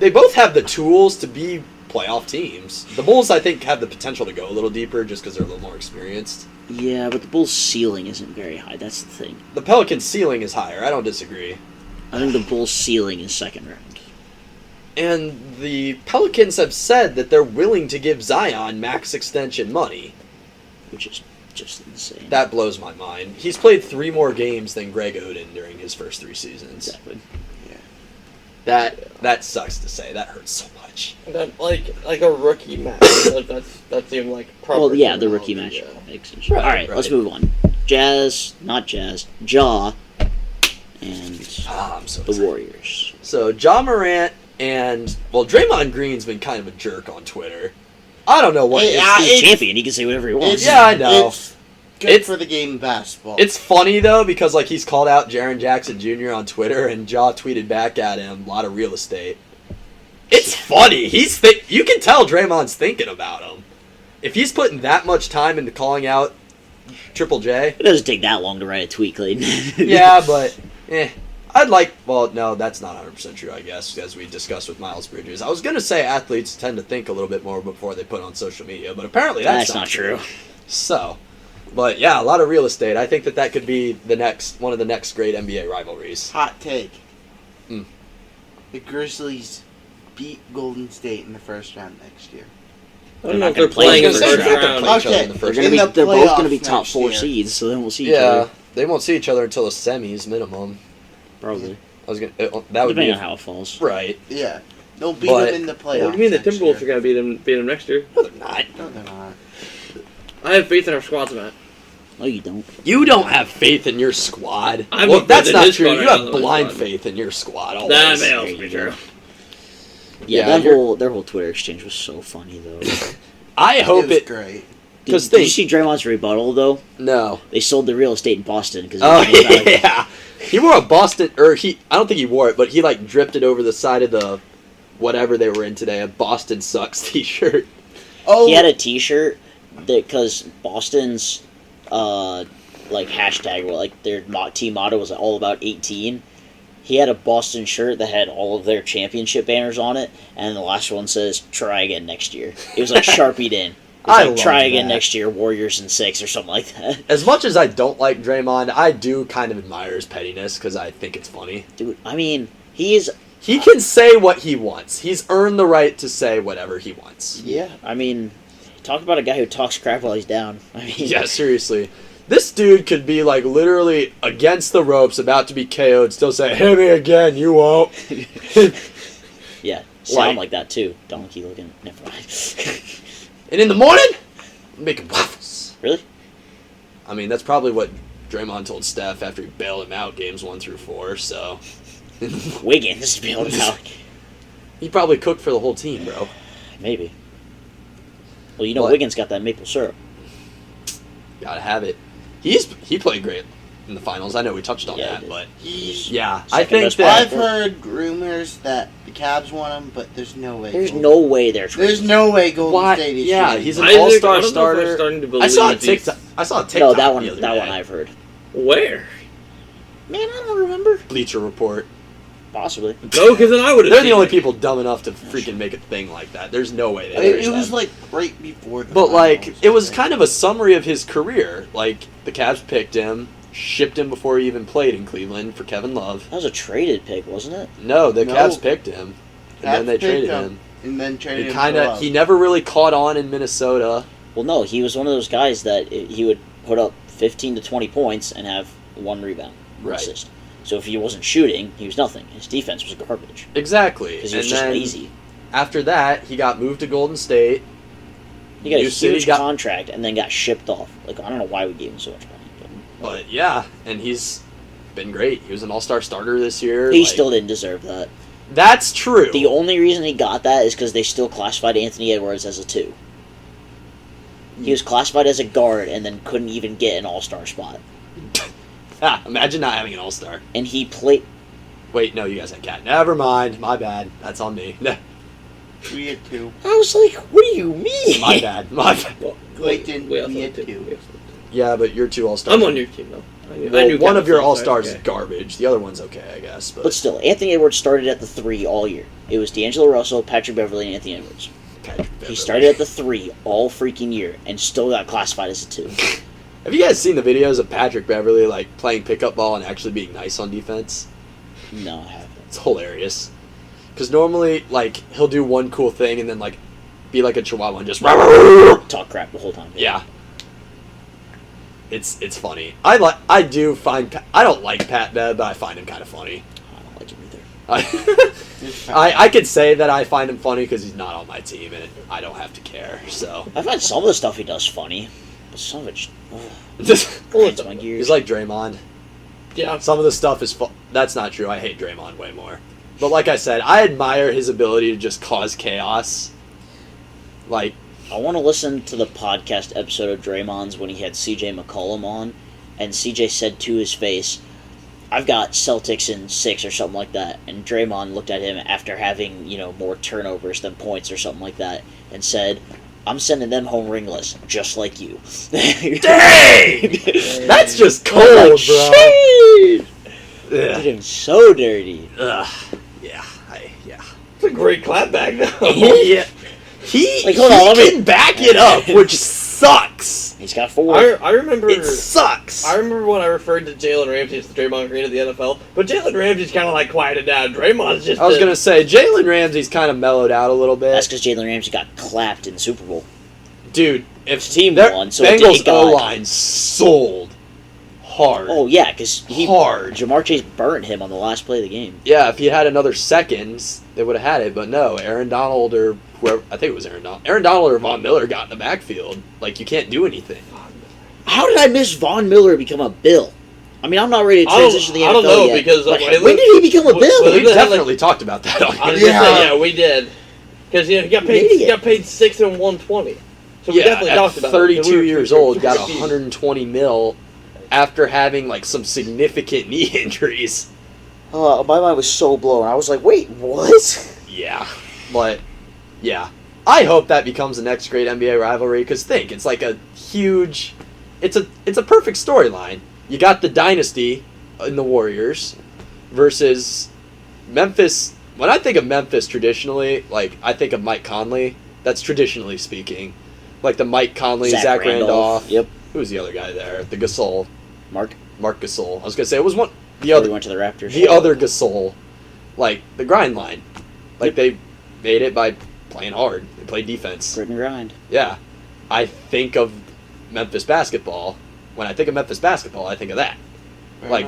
both have the tools to be playoff teams. The Bulls, I think, have the potential to go a little deeper just because they're a little more experienced. Yeah, but the Bulls' ceiling isn't very high. That's the thing. The Pelicans' ceiling is higher. I don't disagree. I think the Bulls' ceiling is second round. And the Pelicans have said that they're willing to give Zion max extension money. Which is just insane. That blows my mind. He's played 3 more games than Greg Oden during his first 3 seasons. Exactly. That sucks to say. That hurts so much. That like a rookie match. That's even like proper. Well, yeah, the rookie match terminology, yeah. makes sense. Right, All right, right. let's move on. Not Jazz, Ja, and I'm so the excited. Warriors. So, Ja Morant and, well, Draymond Green's been kind of a jerk on Twitter. I don't know what. He's champion. He can say whatever he wants. Yeah, I know. It's good for the game of basketball. It's funny, though, because, like, he's called out Jaren Jackson Jr. on Twitter, and Ja tweeted back at him, a lot of real estate. It's funny. You can tell Draymond's thinking about him. If he's putting that much time into calling out Triple J. It doesn't take that long to write a tweet, Clayton. Yeah, but, well, no, that's not 100% true, I guess, as we discussed with Miles Bridges. I was going to say athletes tend to think a little bit more before they put on social media, but apparently that's not true. So, but yeah, a lot of real estate. I think that could be one of the next great NBA rivalries. Hot take. Hmm. The Grizzlies beat Golden State in the first round next year. I don't know if They're they're playing in the playing first They're not gonna round. play each other Okay. in the They're first gonna In be. the They're both going to be playoffs top next 4 year. seeds, so then we'll see each Yeah, other. they won't see each other until the semis minimum. Probably. I was gonna. That would Depending be on how it falls. right. Yeah. They'll beat But- them in the playoffs. What do you mean the next Timberwolves year. are gonna beat them next year? No, they're not. No, they're not. I have faith in our squads, Matt. No, you don't. You don't have faith in your squad. I have Well, faith that's in not his true. squad, You I have don't know his blind squad. faith in your squad. Always. That may There also you be go. true. Yeah, Yeah, their whole Twitter exchange was so funny though. I hope it was it. great. Because Did you see Draymond's rebuttal though? No. They sold the real estate in Boston because Oh yeah. He wore a Boston, I don't think he wore it, but he like dripped it over the side of the whatever they were in today, a Boston Sucks t-shirt. Oh, He had a T-shirt that because Boston's like hashtag, well, like their team motto was all about 18. He had a Boston shirt that had all of their championship banners on it, and the last one says "Try again next year." It was like sharpied in. It was I like love "Try again that. next year, Warriors in 6" or something like that. As much as I don't like Draymond, I do kind of admire his pettiness because I think it's funny. Dude, I mean, he is. He can say what he wants. He's earned the right to say whatever he wants. Yeah, I mean, talk about a guy who talks crap while he's down. I mean, Yeah, seriously. This dude could be like literally against the ropes, about to be KO'd, still say, "Hit me again, you won't." yeah, sound Like- like that too. Donkey looking. Never mind. And in the morning, I'm making waffles. Really? I mean, that's probably what Draymond told Steph after he bailed him out games 1 through 4. So Wiggins bailed him out. he probably cooked for the whole team, bro. Maybe. Well, you know, What? Wiggins got that maple syrup. Gotta have it. He played great in the finals. I know we touched on Yeah, he that, did. but he's. yeah, I Second think best that I've heard rumors that the Cavs want him, but there's no way. There's no way they're trading. There's no way Golden Why- State is. yeah, trading he's him. an Isaac, all-star I don't know if starter. I'm starting to believe I saw a these- TikTok. I saw a TikTok. No, that the one. other That day. one I've heard. Where? Man, I don't remember. Bleacher Report. Possibly. No, because then I would have. They're the only people dumb enough to freaking make a thing like that. There's no way they It was that. like right before the But like, finals, it was I think. kind of a summary of his career. Like, the Cavs picked him, shipped him before he even played in Cleveland for Kevin Love. That was a traded pick, wasn't it? No, the No. Cavs picked him, and then Cavs they picked traded him. him. And then traded He him kind for of Love. he never really caught on in Minnesota. Well, no, he was one of those guys that he would put up 15 to 20 points and have 1 rebound, Right. assist. So if he wasn't shooting, he was nothing. His defense was garbage Exactly. because he was And just then lazy. after that, he got moved to Golden State. He got a New City huge contract and then got shipped off. Like, I don't know why we gave him so much money. But yeah, and he's been great. He was an All-Star starter this year. But he like- still didn't deserve that. That's true. The only reason he got that is because they still classified Anthony Edwards as a 2. He was classified as a guard and then couldn't even get an All-Star spot. Imagine not having an All-Star. And he played... Wait, no, you guys had Cat. Never mind. My bad. That's on me. We had 2. I was like, what do you mean? My bad. My bad. Well, Clayton, we also we had had two. 2. Yeah, but you're 2 All-Stars. I'm on your team though. Well, one Kevin of your Love, All-Stars okay. is garbage. The other one's okay, I guess. But still, Anthony Edwards started at the 3 all year. It was D'Angelo Russell, Patrick Beverly, and Anthony Edwards. Patrick He Beverley. started at the 3 all freaking year and still got classified as a 2. Have you guys seen the videos of Patrick Beverley like playing pickup ball and actually being nice on defense? No, I haven't. It's hilarious. Because normally, like, he'll do one cool thing and then like be like a chihuahua and just Talk crap the whole time. yeah. It's funny. I don't like Pat Bev, but I find him kind of funny. I don't like him either. I could say that I find him funny because he's not on my team and I don't have to care. So I find some of the stuff he does funny, but some of it just just grinds my gears. he's like Draymond. Yeah. Some of the stuff is that's not true. I hate Draymond way more. But like I said, I admire his ability to just cause chaos. Like, I want to listen to the podcast episode of Draymond's when he had CJ McCollum on, and CJ said to his face, I've got Celtics in 6 or something like that. And Draymond looked at him after having, more turnovers than points or something like that, and said, I'm sending them home ringless, just like you. dang! That's just cold, Like, bro. shade! Did Ugh. him so dirty. Ugh. Yeah. It's a great clapback though. Yeah. He Like, hold on, let me- can back it up, which sucks. He's got 4. I remember. It sucks. I remember when I referred to Jalen Ramsey as the Draymond Green of the NFL, but Jalen Ramsey's kind of like quieted down. Draymond's just. I was gonna say Jalen Ramsey's kind of mellowed out a little That's bit, because Jalen Ramsey got clapped in the Super Bowl. dude. If His team their won, so Bengals it got- O line sold hard. Oh, yeah, because Hard. Jamar Chase burnt him on the last play of the game. Yeah, if he had another seconds, they would have had it. But no, Aaron Donald or whoever, I think it was Aaron Donald. Aaron Donald or Von Miller got in the backfield. Like, you can't do anything. How did I miss Von Miller become a Bill? I mean, I'm not ready to I don't- transition to the NFL I don't know, yet, because, but when when did he become a when- Bill? when- We they had, definitely talked about that on I was here. gonna say, yeah, we did. Because he got paid. He Idiot. got paid 6 and 120. So we Yeah, definitely at talked about it. 32 We were- years we were- old, got we were- 120 mil after having like some significant knee injuries. My mind was so blown. I was like, wait, what? Yeah, but yeah, I hope that becomes the next great NBA rivalry. Because think, it's like a huge, it's a perfect storyline. You got the dynasty in the Warriors versus Memphis. When I think of Memphis traditionally, like I think of Mike Conley. That's traditionally speaking, like the Mike Conley, Zach Randolph. Yep. Who's the other guy there? The Gasol, Mark. Mark Gasol. I was gonna say it was one. The Before other we went to the Raptors. the other Gasol, like the grind line, like they made it by playing hard. They played defense. Grit and grind. Yeah, I think of Memphis basketball. When I think of Memphis basketball, I think of that. Like,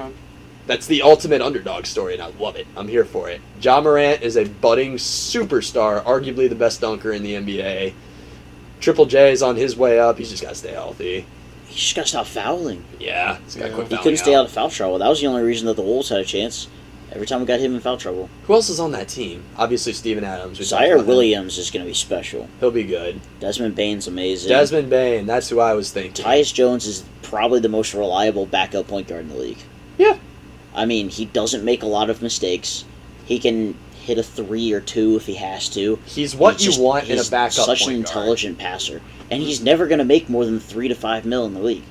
that's the ultimate underdog story, and I love it. I'm here for it. Ja Morant is a budding superstar, arguably the best dunker in the NBA. Triple J is on his way up. He's just got to stay healthy. He just got to stop fouling. Yeah, he's got to quit He fouling couldn't stay out of foul trouble. That was the only reason that the Wolves had a chance. Every time we got him in foul trouble. Who else is on that team? Obviously, Steven Adams. We talked Zaire about him. Williams is going to be special. He'll be good. Desmond Bane's amazing. Desmond Bain, that's who I was thinking. Tyus Jones is probably the most reliable backup point guard in the league. Yeah. I mean, he doesn't make a lot of mistakes. He can hit a 3 or 2 if he has to. He's what He's you just- want in a he's backup such point an guard. intelligent passer. And he's never going to make more than 3 to 5 mil in the league.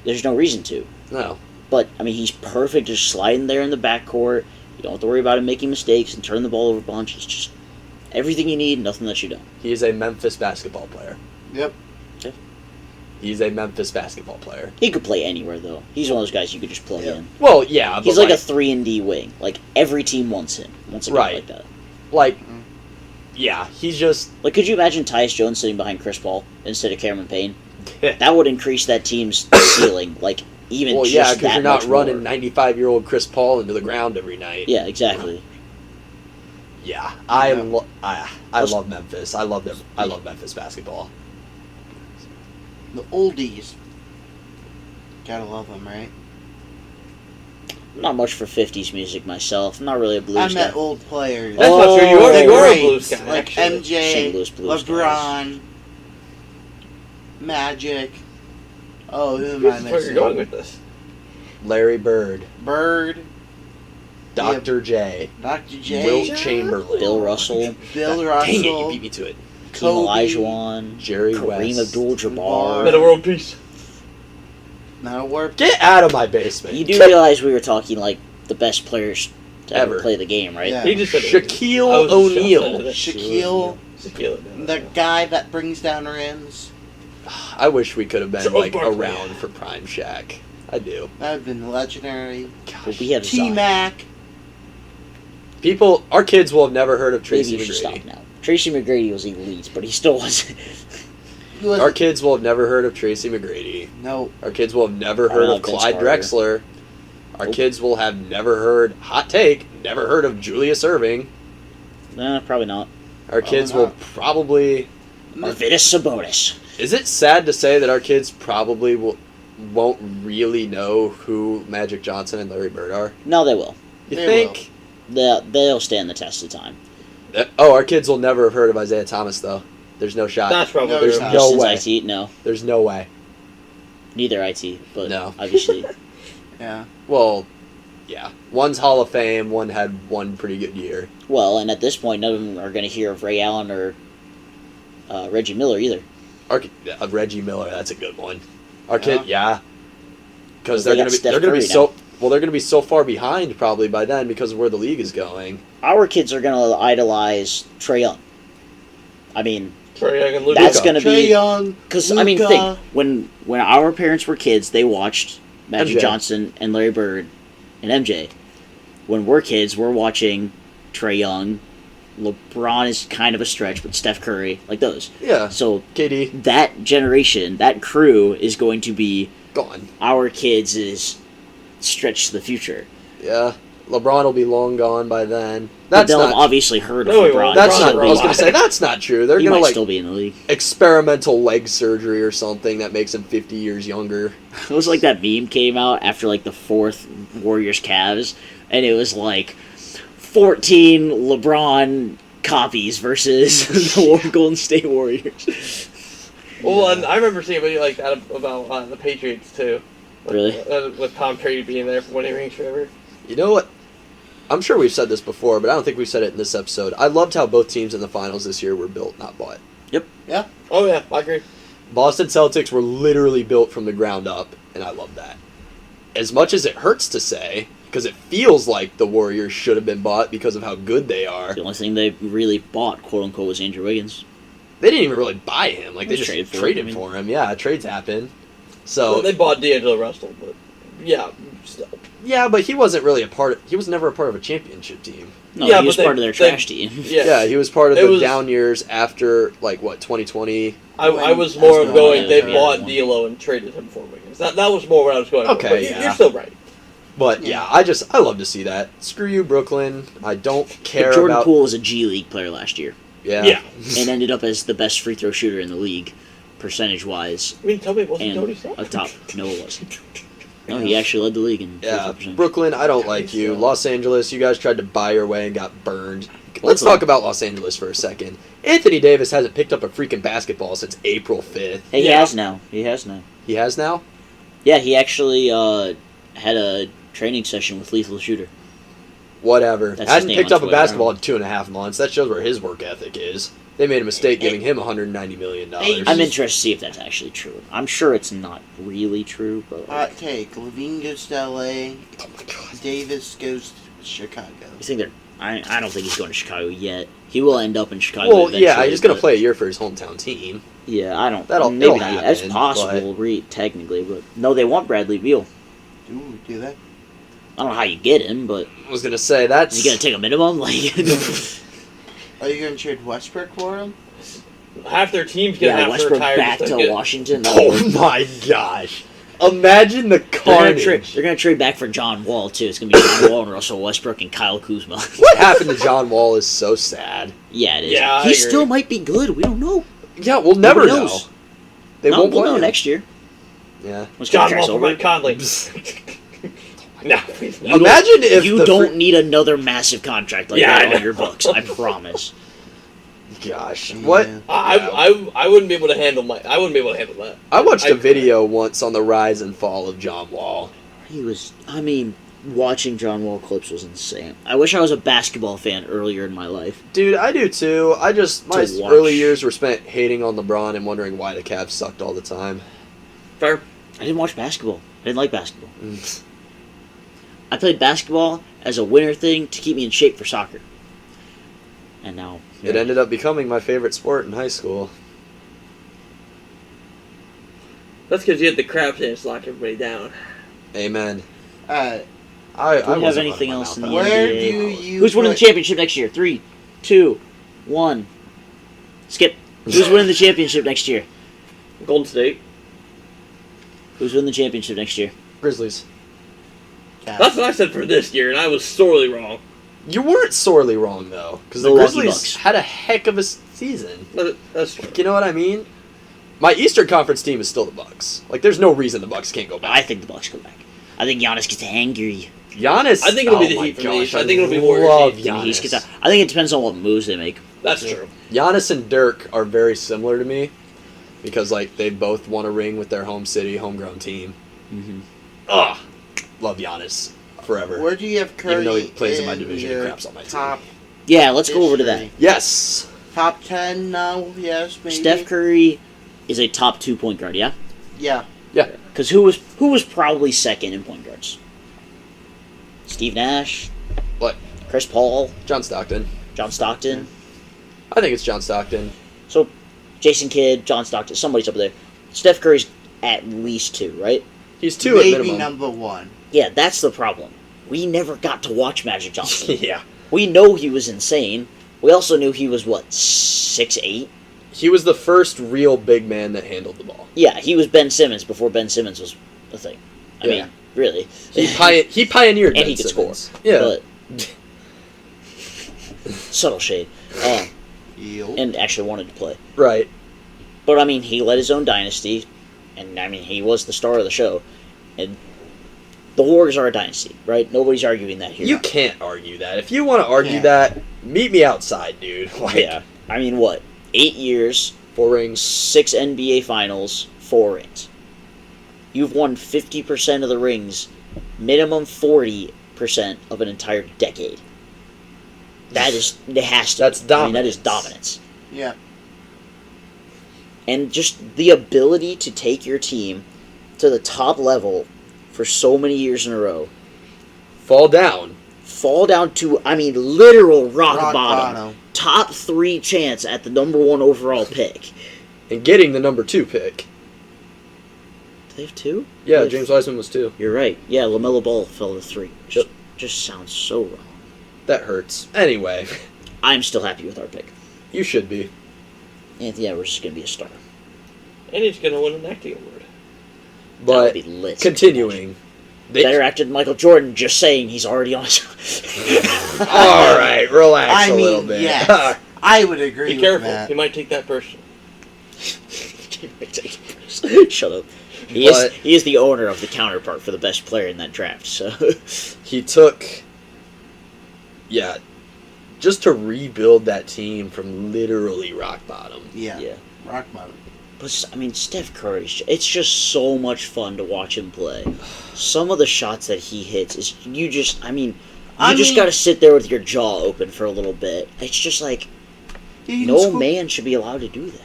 There's no reason to. No. But, I mean, he's perfect just sliding there in the backcourt, You don't have to worry about him making mistakes and turning the ball over a bunch. It's just everything you need, nothing that you don't. He is a Memphis basketball player. Yep. He's a Memphis basketball player. He could play anywhere, though. He's one of those guys you could just plug in. Well, yeah, He's but like a 3-and-D wing. Like, every team wants him. Wants a guy Right. like that. like, yeah, he's just Like, could you imagine Tyus Jones sitting behind Chris Paul instead of Cameron Payne? That would increase that team's ceiling, like, even well, just yeah, that because you're not much running more. 95-year-old Chris Paul into the ground every night. Yeah, exactly. Yeah, I Yeah. love Memphis. I love them. I love Memphis basketball. The oldies. Gotta love them, right? I'm not much for 50s music myself. I'm not really a I blues guy. meant old players. That's not true. You are, Oh, you are a Greats, blues guy, like actually. MJ, St. Louis Blues LeBron, Magic. Oh, who am I Where you're missing? going with this? Larry Bird, Bird, Dr. J, Dr. J, Wilt Chamberlain, Bill Russell, Bill Dang it, you Russell, beat me to it. Keem Kobe. Olajuwon, Jerry Kareem West. Abdul-Jabbar. Meta world peace. Not a word. Get out of my basement. You do realize we were talking, like, the best players to ever Ever. play the game, right? Yeah. He just said Shaquille I was just O'Neal. upset at it. Shaquille, Shaquille. the guy that brings down rims. I wish we could have been Charles like Barkley. around for Prime Shaq. I do. That would have been legendary. But we have T Zion. Mac. People, our kids will have never heard of Maybe Tracy you should stop McGrady. now. Tracy McGrady was elite, but he still wasn't. Who was Our it? kids will have never heard of Tracy McGrady. No. Our kids will have never heard of Vince Clyde Carter. Drexler. Our kids will have never heard, hot take, never heard of Julius Irving. Nah, probably not. Our kids will not. probably. Arvidas Sabonis. Is it sad to say that our kids probably won't really know who Magic Johnson and Larry Bird are? No, they will. You They think? They'll stand the test of time. Oh, our kids will never have heard of Isaiah Thomas though. There's no shot. That's probably No, There's not. no Since way. IT, no. There's no way. Neither IT, but No. obviously. Yeah. Well, yeah. One's Hall of Fame. One had one pretty good year. Well, and at this point, none of them are going to hear of Ray Allen or Reggie Miller either. Reggie Miller. That's a good one. Our kid, yeah. Because They they're got gonna be Steph they're gonna be Curry so well. They're gonna be so far behind probably by then because of where the league is going. Our kids are going to idolize Trae Young. I mean, Trae Young and Luka. that's going to Trey be Young. because I mean, Luka. think when our parents were kids, they watched Magic MJ. Johnson and Larry Bird and MJ. When we're kids, we're watching Trae Young. LeBron is kind of a stretch, but Steph Curry, like those. Yeah. So KD that generation, that crew is going to be gone. our kids' is stretch to the future. Yeah. LeBron will be long gone by then. But That's they'll have not. obviously heard of No, he LeBron. won't. That's LeBron's not. a I was gonna robot. say that's not true. They're He gonna might like still be in the league. experimental leg surgery or something that makes him 50 years younger. It was like that meme came out after like the fourth Warriors Cavs, and it was like 14 LeBron copies versus the Golden State Warriors. Well, and I remember seeing a video like that about the Patriots too. Really? With Tom Brady being there for winning rings forever. You know what? I'm sure we've said this before, but I don't think we've said it in this episode. I loved how both teams in the finals this year were built, not bought. Oh yeah, I agree. Boston Celtics were literally built from the ground up, and I love that. As much as it hurts to say, because it feels like the Warriors should have been bought because of how good they are, The only thing they really bought, quote unquote, was Andrew Wiggins. they didn't even really buy him. Like, they Just just traded traded for him, for him. Yeah, trades happen. Well, So, they bought D'Angelo Russell, but yeah, still. yeah, but he wasn't really he was never a part of a championship team. No, Yeah, he was but part of their they- trash team. Yeah, Yeah, he was part of It the was- down years after, like, what, 2020? I was more of That's going. the They one. bought Yeah. D'Lo and traded him for Wiggins. That was more what I was going. Okay, for. But yeah. you're still right. But, yeah, I love to see that. Screw you, Brooklyn. I don't care But Jordan about... Poole was a G League player last year Yeah. and ended up as the best free throw shooter in the league, percentage-wise, I mean, tell me, it wasn't and Tony Stark? a top. No, it wasn't. No, he actually led the league in free Yeah, throw percentage. Brooklyn, I don't like you. Los Angeles, you guys tried to buy your way and got burned. Let's talk about Los Angeles for a second. Anthony Davis hasn't picked up a freaking basketball since April 5th. Hey, he Yeah. has now. He has now. He has now? Yeah, he actually had a training session with Lethal Shooter. Whatever. That's his Hasn't name picked on up a Twitter. basketball in 2.5 months. That shows where his work ethic is. They made a mistake giving him $190 million. I'm interested to see if that's actually true. I'm sure it's not really true, but Hot take. Levine goes to LA. Oh my god. Davis goes to Chicago. You think they're? I don't think he's going to Chicago yet. He will end up in Chicago. Well, yeah, eventually, he's gonna but- play a year for his hometown team. Yeah, I don't. That'll- maybe it'll not. That's happen, possible, technically, but no, they want Bradley Beal. Ooh, do that. I don't know how you get him, but I was gonna say that's is he gonna take a minimum? Like, Are you gonna trade Westbrook for him? Half their team's gonna yeah, have to Westbrook retire. back just to get- Washington. Oh my gosh! Imagine the carnage. They're gonna trade back for John Wall too. It's gonna be John Wall and Russell Westbrook and Kyle Kuzma. What happened to John Wall is so sad. Yeah, it is. Yeah, I He agree. still might be good. We don't know. Yeah, we'll never Nobody know. knows. They no, won't we'll play know him. next year. Yeah. Once John Wall contract's for over. Mike Conley. No, please no. Imagine if You the don't need another massive contract like Yeah, I that know. on your books. I promise. Gosh, Yeah. what? I wouldn't be able to handle I wouldn't be able to handle that. I watched a video once on the rise and fall of John Wall. He was. I mean, watching John Wall clips was insane. I wish I was a basketball fan earlier in my life. Dude, I do too. My To watch. early years were spent hating on LeBron and wondering why the Cavs sucked all the time. Fair. I didn't watch basketball. I didn't like basketball. I played basketball as a winter thing to keep me in shape for soccer. And now It ended up becoming my favorite sport in high school. That's because you had the crab dance lock everybody down. Amen. Uh, I Do we have wasn't anything running my else mouth in the out. where NBA? do you? Who's winning the put- championship next year? 3, 2, 1. Skip. Who's winning the championship next year? Golden State. Who's winning the championship next year? Grizzlies. That's what I said for this year, and I was sorely wrong. You weren't sorely wrong though, because the Milwaukee Grizzlies Bucks. had a heck of a season. That's true. You know what I mean? My Eastern Conference team is still the Bucks. Like, there's no reason the Bucks can't go I back. think the Bucks go back. I think Giannis gets angry. Giannis. I think it'll be the oh my Heat for the gosh, East. I think it'll be Warriors love Heat. I think, Giannis. I think it depends on what moves they make. That's true. Giannis and Dirk are very similar to me because like they both won a ring with their home city, homegrown team. Mm-hmm. Ugh, love Giannis forever. Where do you have Curry? Even though he plays in my division, he your craps on my team. top Yeah, let's go over to that. history? Yes, Top 10 now, yes, maybe. Steph Curry is a top 2 point guard, yeah? Yeah. Because who was probably second in point guards? Steve Nash? What? Chris Paul? John Stockton. John Stockton? I think it's John Stockton. So, Jason Kidd, John Stockton, somebody's up there. Steph Curry's at least 2, right? He's two at Maybe minimum. number 1. Yeah, that's the problem. We never got to watch Magic Johnson. Yeah, We know he was insane. We also knew he was, what, 6'8"? he was the first real big man that handled the ball. Yeah, he was Ben Simmons before Ben Simmons was a thing. I Yeah. mean, really. He pioneered. And Ben he could Simmons. score. Yeah, But, subtle shade. And actually wanted to play. right. But, I mean, he led his own dynasty. And, I mean, he was the star of the show. And the Warriors are a dynasty, right? Nobody's arguing that here. You can't argue that. If you want to argue Yeah. that, meet me outside, dude. Like, Yeah. I mean, what? 8 years, 4 rings. 6 NBA Finals, 4 rings. You've won 50% of the rings, minimum 40% of an entire decade. That is, it has to. That's I mean, that is dominance. dominance. Yeah. And just the ability to take your team to the top level for so many years in a row, Fall down. fall down to, I mean, literal rock, Rock bottom. bottom. Top 3 chance at the number 1 overall pick. And getting the number 2 pick. Do they have 2? Yeah, They have- James Wiseman was 2. You're right. Yeah, LaMelo Ball fell to 3. Just sounds so wrong. That hurts. Anyway, I'm still happy with our pick. you should be. Anthony Edwards is going to be a star. And he's going to win an acting award. That But would be lit. continuing. Better actor than Michael Jordan, just saying he's already on his All right, relax I a little mean, bit. yes. I would agree Be with careful. that. He might take that person. Shut up. But- He is the owner of the counterpart for the best player in that draft, so... He took, just to rebuild that team from literally rock bottom. Yeah. Yeah. Rock bottom. But, I mean, Steph Curry, it's just so much fun to watch him play. Some of the shots that he hits is, you just gotta sit there with your jaw open for a little bit. It's just like, Yeah, you can no score- man should be allowed to do that.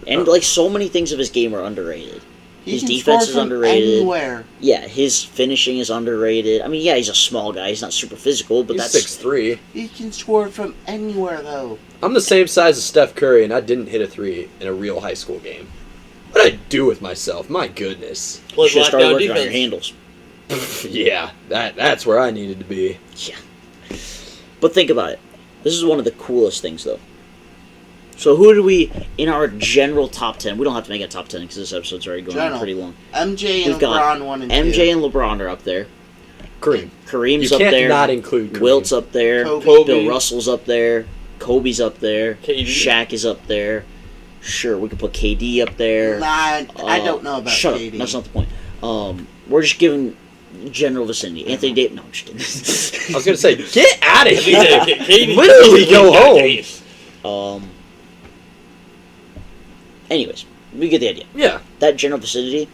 And, like, so many things of his game are underrated. He His can defense score is from underrated. anywhere. Yeah, his finishing is underrated. I mean, yeah, he's a small guy. He's not super physical, but He's that's 6'3". He can score from anywhere, though. I'm the same size as Steph Curry, and I didn't hit a 3 in a real high school game. What did I do with myself? My goodness. you Plus should lockdown start working on defense. your handles. Yeah, that's where I needed to be. Yeah. But think about it. This is one of the coolest things, though. So who do we, in our general top 10, we don't have to make a top 10 because this episode's already going on General. pretty long. MJ We've and got LeBron 1 and MJ 2. and LeBron are up there. Kareem. Kareem's You up can't there. not include Kareem. Wilt's up there. Kobe. Bill Russell's up there. Kobe's up there. KD. Shaq is up there. Sure, we could put KD up there. Nah, I don't know about shut KD. up. That's not the point. We're just giving general vicinity. Anthony Davis. No, I'm just kidding. I was gonna say, get out of here. KD Literally go got home. days. Anyways, we get the idea. Yeah. That general vicinity.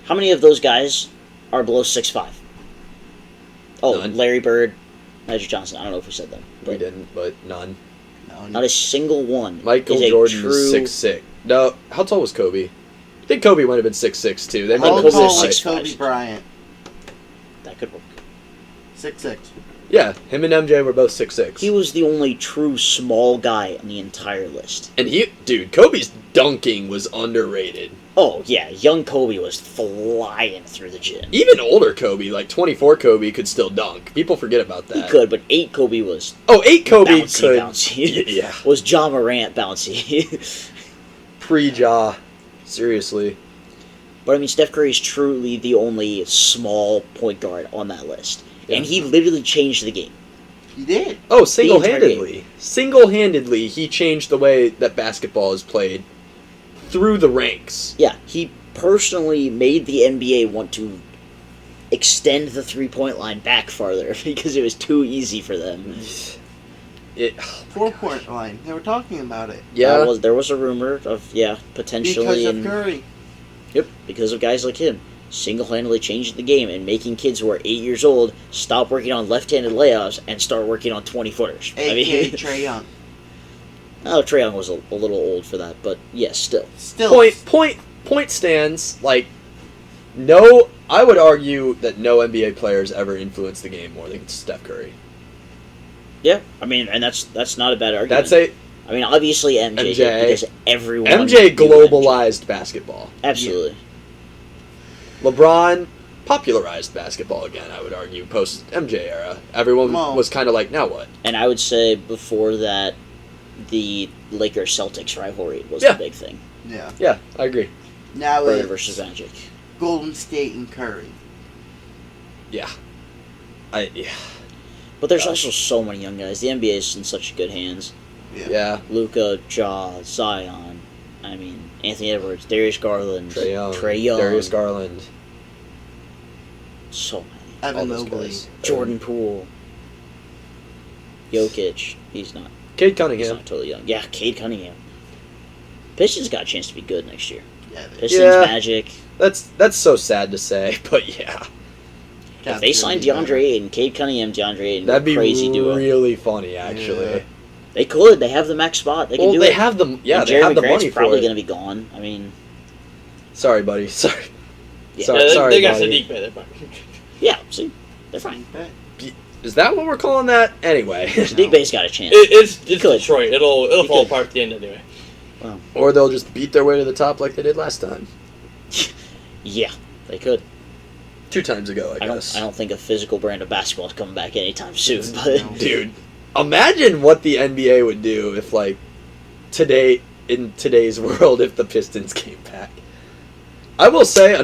How many of those guys are below 6'5"? Oh, None. Larry Bird, Magic Johnson. I don't know if we said them. We But didn't, but none. No, not a single one. Michael is a Jordan true, was 6'6". No, how tall was Kobe? I think Kobe might have been 6'6" too. They might How have Kobe been tall was was 6'5". Kobe Bryant? That could work. 6'6". Yeah, him and MJ were both 6'6". He was the only true small guy on the entire list. And Kobe's dunking was underrated. Oh, yeah, young Kobe was flying through the gym. Even older Kobe, like 24 Kobe, could still dunk. People forget about that. He could, but 8 Kobe was Oh, 8 Kobe bouncy, could. bouncy. Yeah. Was John Morant bouncy. Pre-Jaw. Seriously. But I mean, Steph Curry is truly the only small point guard on that list. Yeah. And he literally changed the game. He did. Oh, single-handedly. Single-handedly, he changed the way that basketball is played through the ranks. Yeah, he personally made the NBA want to extend the three-point line back farther because it was too easy for them. It, 4-point line. They were talking about it. yeah. There was a rumor of, potentially. Because of and- Curry. Yep, because of guys like him. Single-handedly changing the game and making kids who are 8 years old stop working on left-handed layups and start working on 20-footers. A.K.A. Trae Young. Oh, Trae Young was a little old for that, but yes, still. Still. Point stands, like, no, I would argue that no NBA players ever influenced the game more than Steph Curry. Yeah, I mean, and that's not a bad argument. That's a I mean, obviously MJ, did because everyone MJ knew globalized basketball. Absolutely. LeBron popularized basketball again, I would argue, post MJ era. Everyone Well- was kind of like, now what? And I would say before that, the Lakers-Celtics rivalry was Yeah. the big thing. Yeah. Yeah, I agree. Now Bird it's versus Magic. Golden State and Curry. Yeah. But there's Gosh. also so many young guys. The NBA is in such good hands. Yeah. Luka, Ja, Zion. I mean, Anthony Edwards, Darius Garland, Trae Young. Darius Garland. So many. All Evan those Mobley. guys. Jordan Poole. Jokic. He's not Cade Cunningham. totally young. Yeah, Cade Cunningham. Pistons got a chance to be good next year. Yeah, Pistons, Yeah. Magic. That's so sad to say, but yeah. If they signed DeAndre Ayton, Cade Cunningham, DeAndre Ayton, That'd be crazy duo. really funny, actually. Yeah. They could. They have the max spot. They can Well, do they it. have the And they have the Grant's money for probably it. going to be gone. I mean, Sorry, buddy. Sorry. Yeah. Sorry, Yeah, they, sorry, they got buddy. Sadiq, man. They're fine. yeah. See, they're fine. Is that what we're calling that? Anyway. Sadiq Bay's got a chance. It's could. Detroit. It'll He fall could. apart at the end anyway. Or they'll just beat their way to the top like they did last time. Yeah, they could. 2 times ago, I I guess. don't think a physical brand of basketball is coming back anytime soon. But No. Dude, imagine what the NBA would do if, like, in today's world, if the Pistons came back. I will say,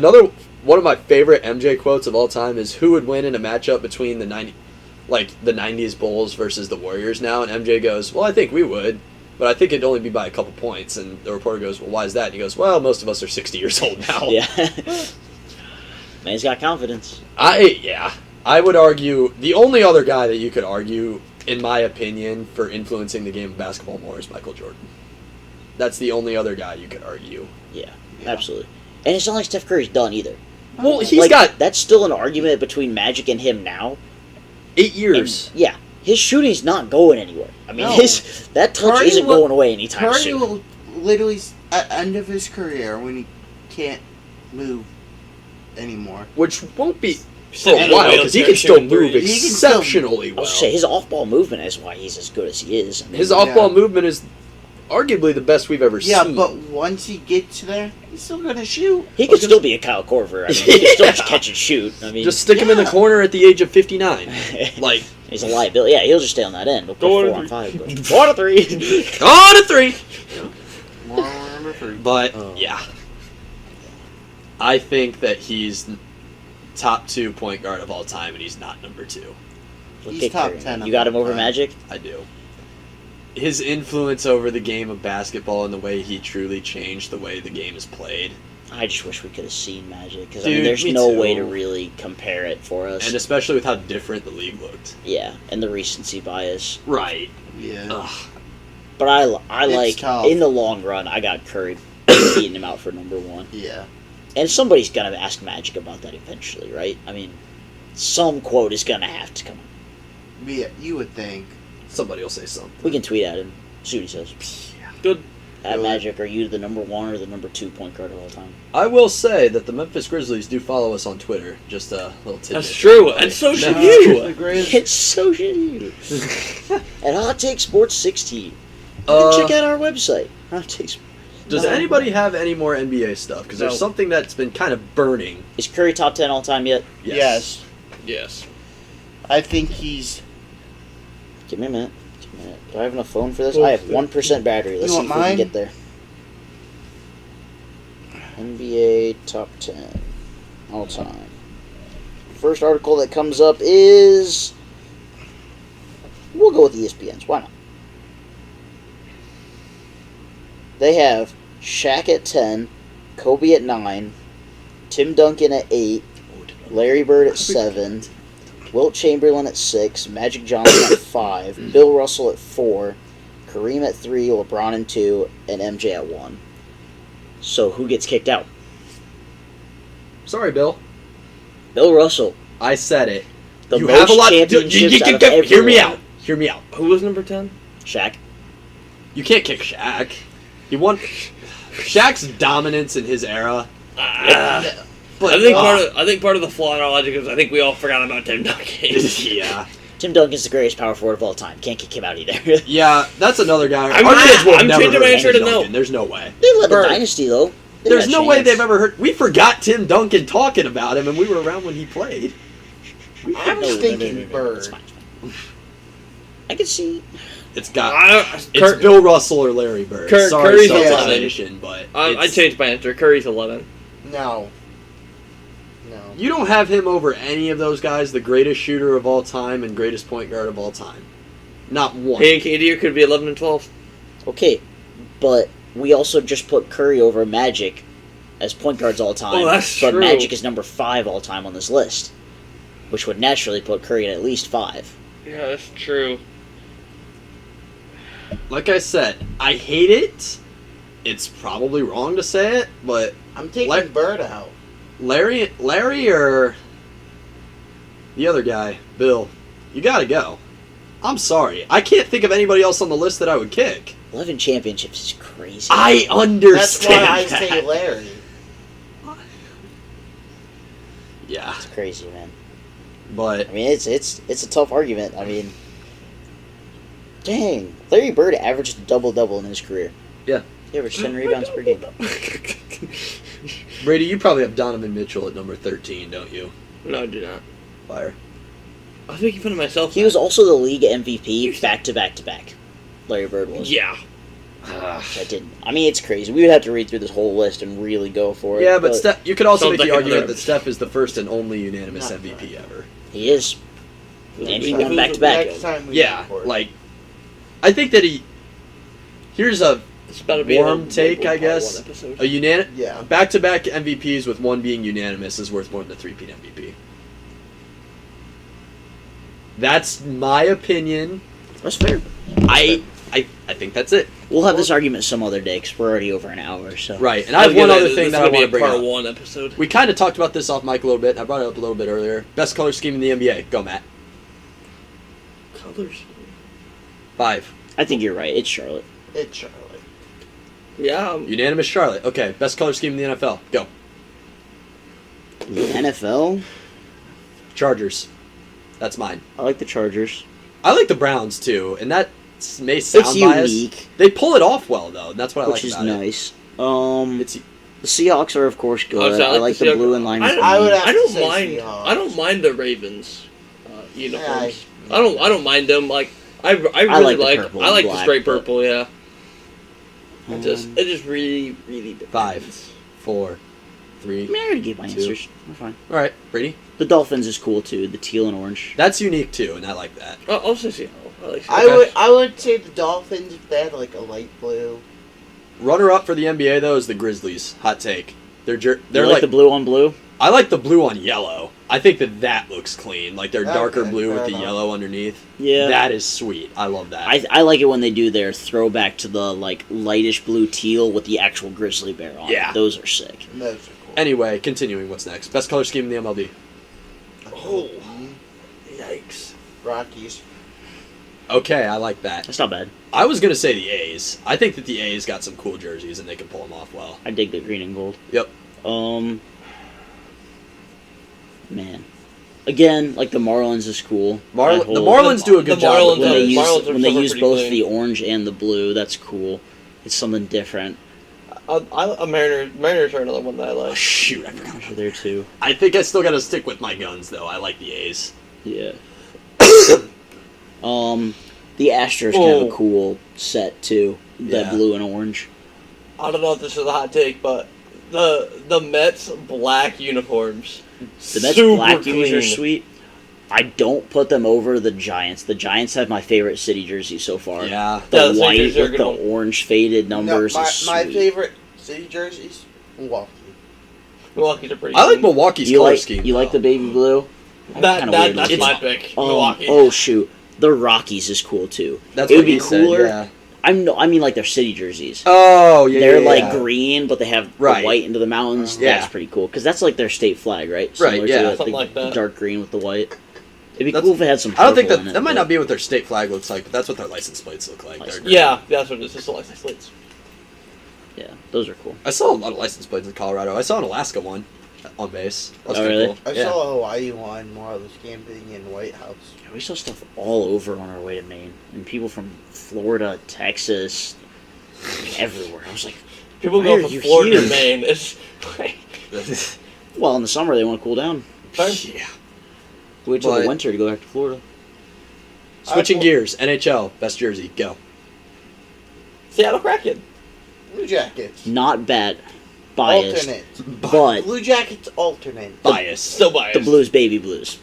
one of my favorite MJ quotes of all time is, who would win in a matchup between the 90s Bulls versus the Warriors now? And MJ goes, well, I think we would, but I think it'd only be by a couple points. And the reporter goes, well, why is that? And he goes, well, most of us are 60 years old now. yeah, man's got confidence. I would argue the only other guy that you could argue, in my opinion, for influencing the game of basketball more is Michael Jordan. That's the only other guy you could argue. Yeah, Yeah. absolutely. And it's not like Steph Curry's done either. Well, he's Like, got that's still an argument between Magic and him now. 8 And, years. yeah, his shooting's not going anywhere. I mean, No. that touch Curry isn't will- going away anytime Curry soon. will literally, at end of his career, when he can't move anymore. Which won't be for Sitting a in a while because he wheelchair can still shooting move threes. He can still- exceptionally I'll well. say his off-ball movement is why he's as good as he is. I mean, His off-ball movement is arguably the best we've ever Yeah, seen. but once he gets there, he's still gonna shoot. he could still be a Kyle Korver. I mean, he could still just catch and shoot. I mean, just stick him in the Yeah. corner at the age of 59. Like, he's a liability. Yeah, he'll just stay on that end. He'll Go play on 4 a on 5. But 4 on 3. on a 3. Number 3. But Oh. yeah, I think that he's top 2 point guard of all time, and he's not number 2. He's Okay, top Curry, 10 You got him of all over time. Magic? I do. His influence over the game of basketball and the way he truly changed the way the game is played, I just wish we could have seen Magic because Dude, there's me no too. way to really compare it for us. and especially with how different the league looked. Yeah, and the recency bias. Right. Yeah. Ugh. But I It's like tough. in the long run, I got Curry beating him out for number 1. Yeah. And somebody's gonna ask Magic about that eventually, right? I mean, some quote is gonna have to come. Yeah, you would think. Somebody will say something. We can tweet at him. See what he says. Good. At Good. Magic, are you the number 1 or the number 2 point guard of all time? I will say that the Memphis Grizzlies do follow us on Twitter. Just a little tidbit. That's true, and so should The you. Grizz. It's so shitty. At Hot Take Sports 16. You Uh, can check out our website. Hot Takes. Does No. anybody have any more NBA stuff? Because there's No. something that's been kind of burning. Is Curry top 10 all time yet? Yes. Yes. I think he's. Give me a minute. Do I have enough phone for this? I have 1% battery. Let's You see if want we can mine? get there. NBA top 10 all time. First article that comes up is. We'll go with ESPN's. Why not? They have Shaq at 10, Kobe at 9, Tim Duncan at 8, Larry Bird at 7, Wilt Chamberlain at 6, Magic Johnson at 5, Bill Russell at 4, Kareem at 3, LeBron at 2, and MJ at 1. So who gets kicked out? Sorry, Bill. Bill Russell. I said it. The you most have a lot. championships out of Hear me everyone. out. Hear me out. Who was number 10? Shaq. You can't kick Shaq. He won. Shaq's dominance in his era. But But I think part of the flaw in our logic is I think we all forgot about Tim Duncan. yeah, Tim Duncan's the greatest power forward of all time. Can't kick him out either. yeah, that's another guy. I'm Our not- kids will have I'm never changing heard my of answer Tim to no. Duncan. There's no way. They led Bird. the dynasty, though. They There's got no a way chance. they've ever heard. We forgot Tim Duncan talking about him, and we were around when he played. I was No, thinking It's Bird. fine, it's fine. I can see. It's got. It's Kurt, Bill Russell or Larry Bird. Curry's Sorry, eleven. self-explanation, but I it's- changed my answer. Curry's 11. No. No. You don't have him over any of those guys, the greatest shooter of all time and greatest point guard of all time. Not one. He and KD could be 11 and 12. Okay, but we also just put Curry over Magic as point guards all time. Oh, that's but true. Magic is number 5 all time on this list, which would naturally put Curry at least 5. Yeah, that's true. Like I said, I hate it. It's probably wrong to say it, but I'm taking Let- Bird out. Larry, or the other guy, Bill, you gotta go. I'm sorry. I can't think of anybody else on the list that I would kick. 11 championships is crazy. I That's understand why I that. say Larry. Yeah, It's crazy, man. but I mean, it's a tough argument. I mean, dang, Larry Bird averaged a double-double in his career. Yeah. He averaged 10 rebounds per game. Brady, you probably have Donovan Mitchell at number 13, don't you? No, I do not. Fire. I was making fun of myself. He was also the league MVP back-to-back-to-back. Larry Bird was. Yeah. I didn't. I mean, it's crazy. We would have to read through this whole list and really go for it. Yeah, but Steph, you could also Sounds make like the argument another- that Steph is the first and only unanimous Not MVP ever. he is. And he If it won was back-to-back. Next time we Yeah, record. like, I think that he. Here's a It's about to be warm a take, one I part guess. one episode. A unanimous Yeah. back-to-back MVPs with one being unanimous is worth more than a three-peat MVP. That's my opinion. That's fair. I think that's it. We'll have this argument some other day because we're already over an hour. So Right, and I have one other thing that I want to bring part up. one episode. We kind of talked about this off mic a little bit. And I brought it up a little bit earlier. Best color scheme in the NBA. Go, Matt. Colors. 5. I think you're right. It's Charlotte. It's Charlotte. Yeah. Unanimous Charlotte. Okay, best color scheme in the NFL. Go. The NFL. Chargers. That's mine. I like the Chargers. I like the Browns too, and that may sound It's biased. unique, They pull it off well though, and that's what I like which is about it. nice. It's The Seahawks are of course good. Honestly, I like the blue and lime green. I would have I to don't say mind. Seahawks. I don't mind the Ravens uniforms. Yeah, I don't mind them. Like I really like the like. purple I and like the black, straight but- purple. Yeah. Um, It just really depends. 5, 4, 3. I mean, I already gave my Two. answers. We're fine. All right, Brady. The Dolphins is cool too. The teal and orange. That's unique too, and I like that. I'll say Seattle. I like Seattle. I would say the Dolphins if they had like a light blue. Runner up for the NBA though is the Grizzlies. Hot take. They're You like like the blue on blue. I like the blue on yellow. I think that looks clean. Like they're darker Okay, blue with fair the enough. yellow underneath. Yeah. That is sweet. I love that. I like it when they do their throwback to the like lightish blue teal with the actual grizzly bear on Yeah. it. Those are sick. And those are cool. Anyway, continuing. What's next? Best color scheme in the MLB. Oh, yikes! Rockies. Okay, I like that. That's not bad. I was gonna say the A's. I think that the A's got some cool jerseys and they can pull them off well. I dig the green and gold. Yep. Man. Again, like the Marlins is cool. The That whole- Marlins do a good The job. Marlins with when they those. Marlins use are when they still use pretty both clean. the orange and the blue, that's cool. It's something different. Mariners are another one that I Oh, like. shoot, I forgot. Those are there too. I think I still gotta stick with my guns though. I like the A's. Yeah. The Astros can have a Oh. cool set too. That Yeah. blue and orange. I don't know if this is a hot take, but the Mets black uniforms. The Mets super black unis are clean. sweet. I don't put them over the Giants. The Giants have my favorite city jersey so far. Yeah. The Yeah, the city white jerseys are with good the one. orange faded numbers No, is my sweet. favorite city jerseys, Milwaukee. Milwaukee's are pretty. I like clean. Milwaukee's You color like scheme. you like the though. baby blue? Kinda weird That's looking. my pick. Milwaukee. Oh shoot, the Rockies is cool too. That's it what would be he said, cooler. yeah. I mean like their city jerseys. Oh yeah. They're yeah, like yeah. green, but they have Right. the white into the mountains. Yeah. That's pretty cool because that's like their state flag, right? Right, Similar yeah. to the Something like that. dark green with the white. It'd be That's- cool if it had some. I don't think purple that in it, might but- not be what their state flag looks like, but that's what their license plates look like. They're Yeah, that's what it is. It's the license plates. Yeah, those are cool. I saw a lot of license plates in Colorado. I saw an Alaska one on base. That was Oh, kinda really? cool. I Yeah. saw a Hawaii one while I was camping in White House. Yeah, we saw stuff all over on our way to Maine, and people from Florida, Texas, everywhere. I was like, People Why go are from you Florida here? to Maine. It's like, well, in the summer they want to cool down. Yeah. Wait till But- the winter to go back to Florida. Switching gears, NHL, best jersey, go. Seattle Kraken. Blue Jackets. Not bad, biased, Alternate. but Blue Jackets alternate. Bias. Still biased. the Blues, baby Blues.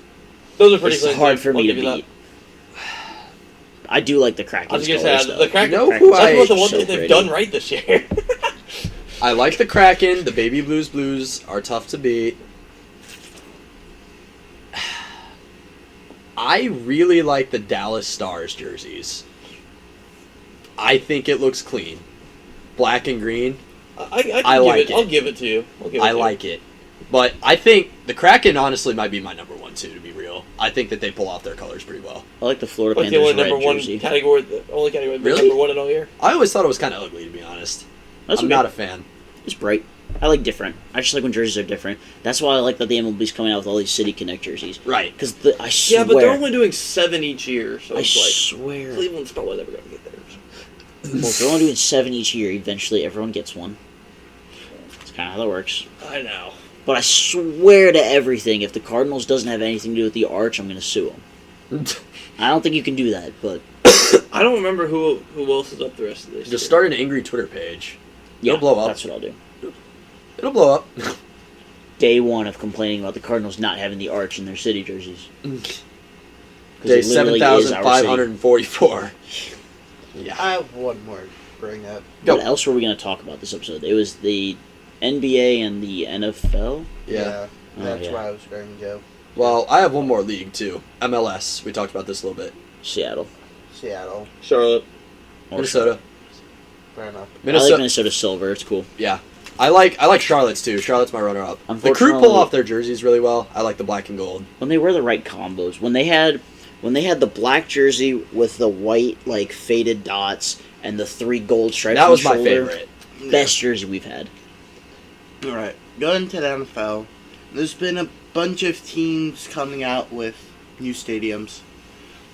Those are pretty It's clean. hard too. for I'll me to give you that. beat. I do like the Kraken. I was gonna say the Kraken. You know That's who about the one so thing they've pretty. done right this year. I like the Kraken. The Baby Blues are tough to beat. I really like the Dallas Stars jerseys. I think it looks clean. Black and green. I like it. I'll give it to you. I like it. But I think the Kraken honestly might be my number one too, to be real. I think that they pull off their colors pretty well. I like the Florida Like the Panthers only red number one jersey. category, the only category that's Really? number one in all year. I always thought it was kind of ugly, to be honest. That's I'm okay. not a fan. It's bright. I like different. I just like when jerseys are different. That's why I like that the MLB's coming out with all these City Connect jerseys. Right. Because I swear. Yeah, but they're only doing 7 each year, so I it's like swear. Cleveland's probably never gonna get theirs. Well, if they're only doing 7 each year, eventually everyone gets one. That's kind of how that works. I know. But I swear to everything, if the Cardinals doesn't have anything to do with the arch, I'm going to sue them. I don't think you can do that, but I don't remember who else is up the rest of this. Just year. start an angry Twitter page. yeah, It'll blow up. that's what I'll do. It'll blow up. Day one of complaining about the Cardinals not having the arch in their city jerseys. 'Cause Day it literally is our city. 7,544. Yeah. I have one more to bring up. Go. What else were we going to talk about this episode? It was the NBA and the NFL. Yeah. That's yeah. where I was going to go. Well, I have one more league too. MLS. We talked about this a little bit. Seattle. Seattle. Charlotte. Or Minnesota. Fair enough. I like Minnesota. Minnesota Silver. It's cool. Yeah. I like Charlotte's too. Charlotte's my runner-up. The Crew pull Unfortunately- off their jerseys really well. I like the black and gold. When they wear the right combos. When they had the black jersey with the white like faded dots and the 3 gold stripes. That on was the my shoulder, favorite. Best jersey we've had. All right. Going to the NFL. There's been a bunch of teams coming out with new stadiums,